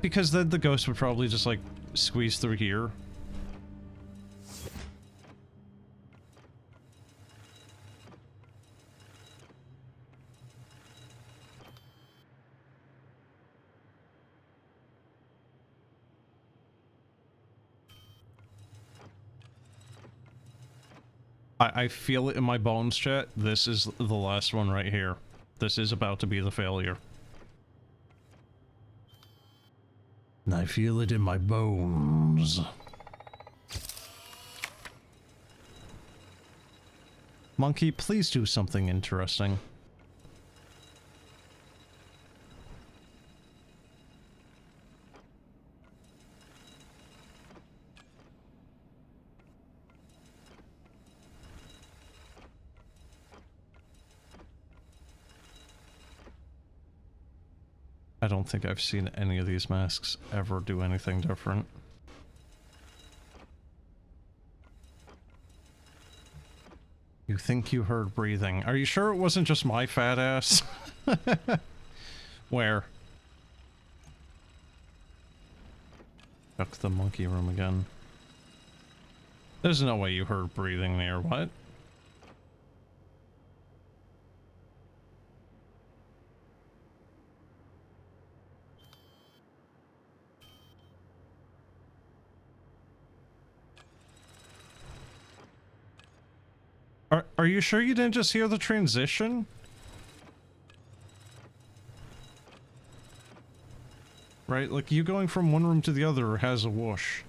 Because then the ghost would probably just, like, squeeze through here. I feel it in my bones, chat. This is the last one right here. This is about to be the failure. I feel it in my bones. Monkey, please do something interesting. I don't think I've seen any of these masks ever do anything different. You think you heard breathing. Are you sure it wasn't just my fat ass? Where? Back to the monkey room again. There's no way you heard breathing there, what? Are you sure you didn't just hear the transition? Right, like you going from one room to the other has a whoosh.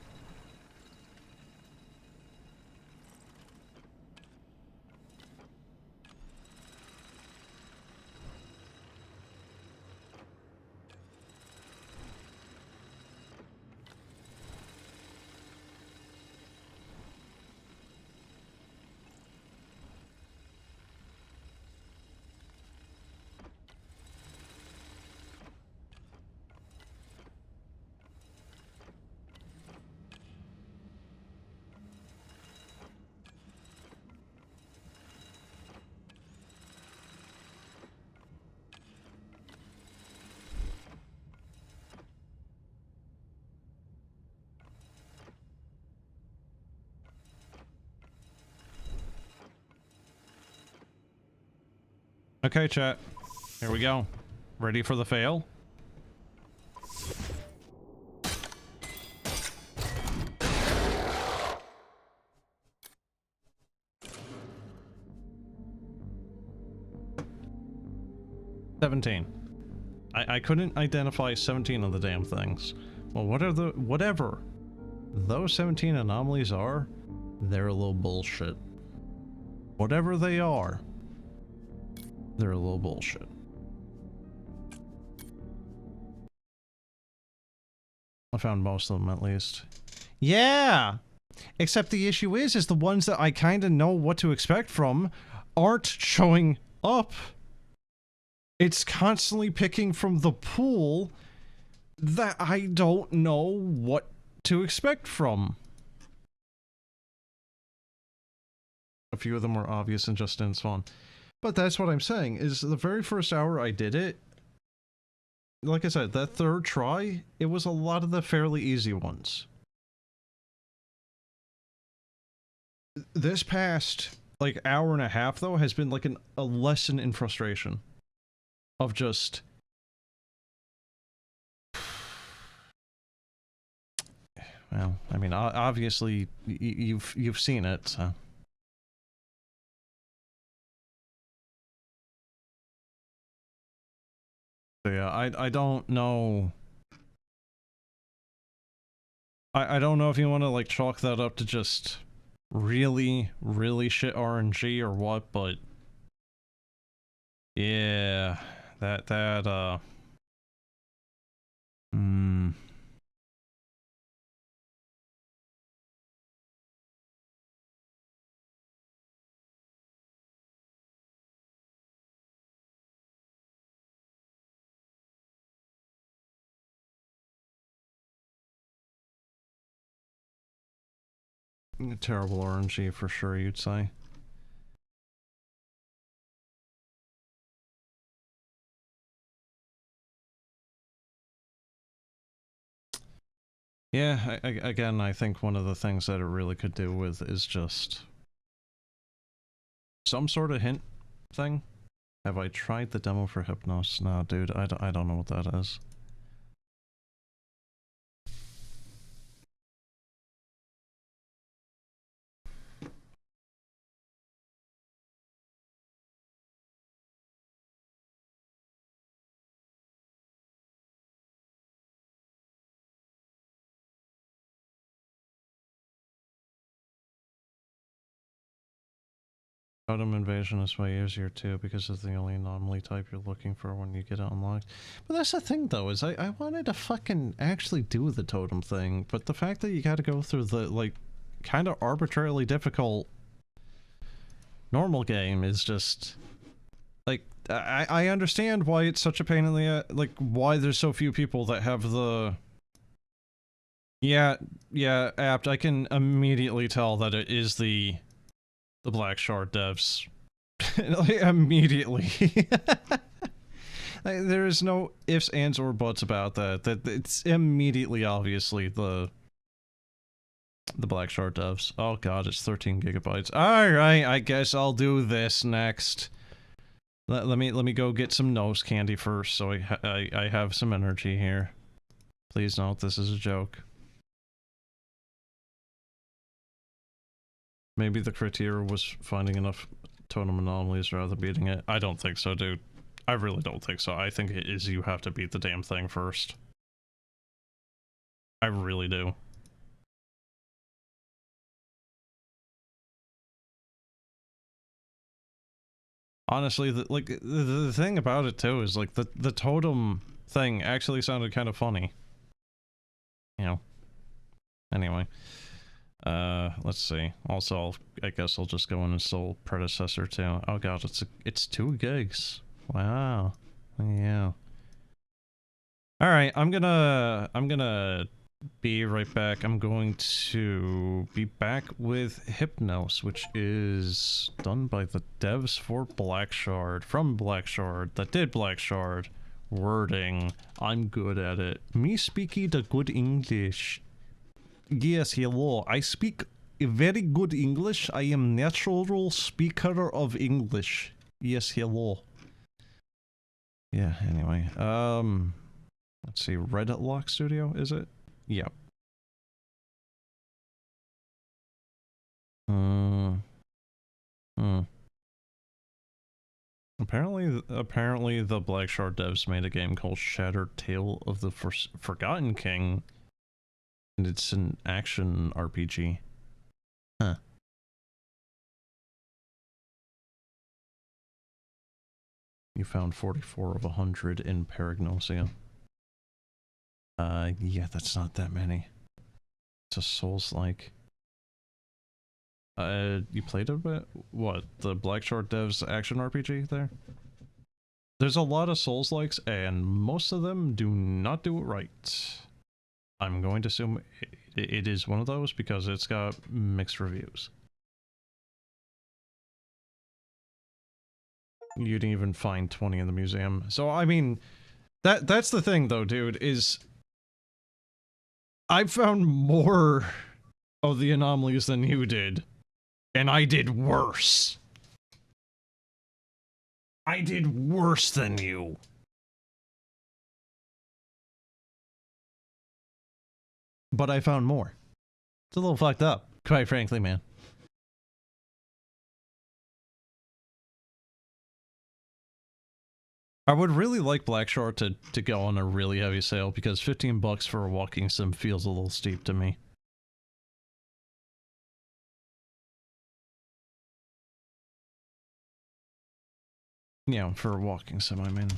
Okay, chat. Here we go. Ready for the fail? I couldn't identify 17 of the damn things. Well, whatever those 17 anomalies are, they're a little bullshit. Whatever they are, they're a little bullshit. I found most of them, at least. Yeah! Except the issue is the ones that I kinda know what to expect from aren't showing up. It's constantly picking from the pool that I don't know what to expect from. A few of them were obvious and just didn't spawn. But that's what I'm saying, is the very first hour I did it, like I said, that third try, it was a lot of the fairly easy ones. this past, like, hour and a half, though, has been, like, a lesson in frustration. Of just... Well, I mean, obviously, you've seen it, so... So yeah, I don't know... I don't know if you want to, like, chalk that up to just really, really shit RNG or what, but... Yeah... Terrible RNG for sure, you'd say. Yeah, again, I think one of the things that it really could do with is just some sort of hint thing. Have I tried the demo for Hypnos? No, dude, I don't know what that is. Totem invasion is way easier too because it's the only anomaly type you're looking for when you get it unlocked. But that's the thing though, is I wanted to fucking actually do the totem thing, but the fact that you gotta go through the, like, kind of arbitrarily difficult normal game is just... Like, I understand why it's such a pain in the... like, why there's so few people that have the... Yeah, apt, I can immediately tell that it is the Black Shard devs. Like, immediately. Like, there is no ifs, ands, or buts about that. That it's immediately, obviously, the Black Shard devs. Oh god, it's 13 gigabytes. Alright, I guess I'll do this next. Let me go get some nose candy first, so I have some energy here. Please note this is a joke. Maybe the criteria was finding enough totem anomalies rather than beating it. I don't think so, dude. I really don't think so. I think it is you have to beat the damn thing first. I really do. Honestly, the thing about it too is, like, the totem thing actually sounded kind of funny. You know. Anyway. Let's see. Also, I guess I'll just go in and install Predecessor too. Oh god, it's 2 gigs. Wow. Yeah. Alright, I'm gonna be right back. I'm going to be back with Hypnos, which is done by the devs for Black Shard, from Black Shard, that did Black Shard. Wording. I'm good at it. Me speaking the good English. Yes, hello. I speak very good English. I am natural speaker of English. Yes, hello. Yeah, anyway. Let's see. Reddit Lock Studio, is it? Yep. Apparently the Black Shard devs made a game called Shattered Tale of the Forgotten King. And it's an action RPG. Huh. You found 44 of 100 in Paragnosia. Yeah, that's not that many. It's a Souls-like. You played a bit? What? The Black Shard devs action RPG there? There's a lot of Souls-likes, and most of them do not do it right. I'm going to assume it is one of those because it's got mixed reviews. You didn't even find 20 in the museum. So, I mean, that's the thing though, dude, is I found more of the anomalies than you did. And I did worse. I did worse than you. But I found more. It's a little fucked up, quite frankly, man. I would really like Blackshore to go on a really heavy sale, because $15 for a walking sim feels a little steep to me. Yeah, for a walking sim, I mean.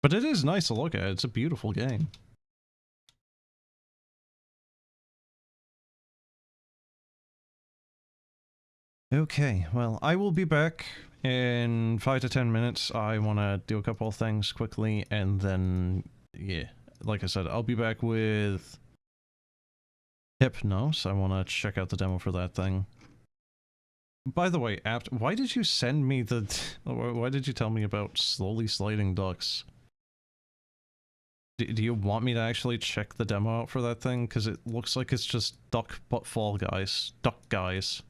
But it is nice to look at. It's a beautiful game. Okay, well, I will be back in 5 to 10 minutes. I want to do a couple of things quickly, and then, yeah, like I said, I'll be back with Hypnos. I want to check out the demo for that thing. By the way, why did you send me the... Why did you tell me about slowly sliding ducks? Do you want me to actually check the demo out for that thing? Because it looks like it's just duck but fall guys. Duck guys.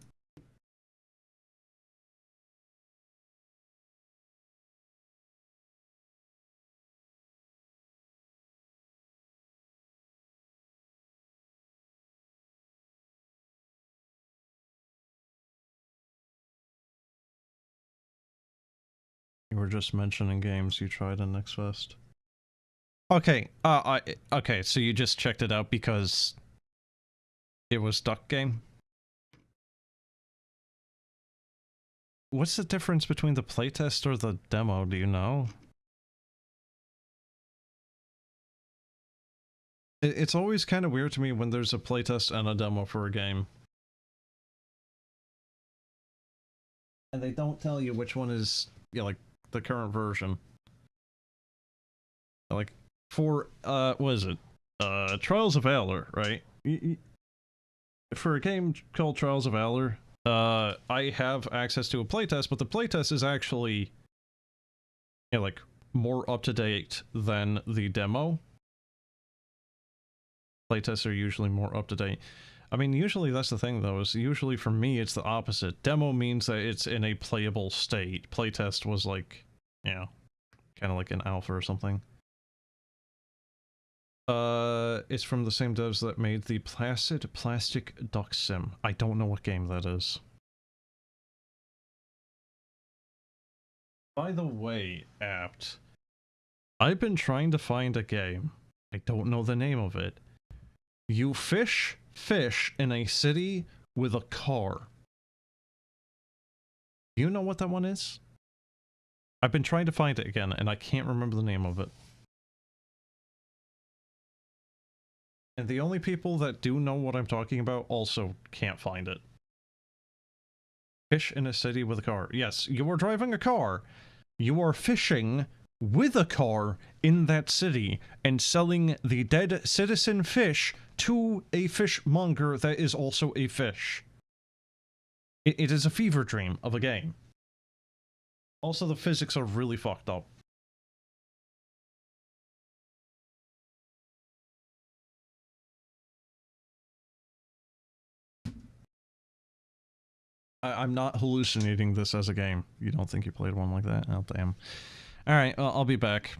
You were just mentioning games you tried in Next Fest. Okay, okay, so you just checked it out because it was Duck Game? What's the difference between the playtest or the demo, do you know? It's always kind of weird to me when there's a playtest and a demo for a game. And they don't tell you which one is, yeah, like, the current version. Like, for, what is it? Trials of Valor, right? For a game called Trials of Valor, I have access to a playtest, but the playtest is actually, you know, like, more up-to-date than the demo. Playtests are usually more up-to-date. I mean, usually that's the thing, though, is usually for me it's the opposite. Demo means that it's in a playable state. Playtest was like, you know, kind of like an alpha or something. It's from the same devs that made the Placid Plastic Duck Sim. I don't know what game that is. By the way, Apt, I've been trying to find a game. I don't know the name of it. You fish in a city with a car. Do you know what that one is? I've been trying to find it again, and I can't remember the name of it. And the only people that do know what I'm talking about also can't find it. Fish in a city with a car. Yes, you are driving a car. You are fishing with a car in that city and selling the dead citizen fish to a fishmonger that is also a fish. It is a fever dream of a game. Also, the physics are really fucked up. I'm not hallucinating this as a game. You don't think you played one like that? Oh, damn. Alright, well, I'll be back.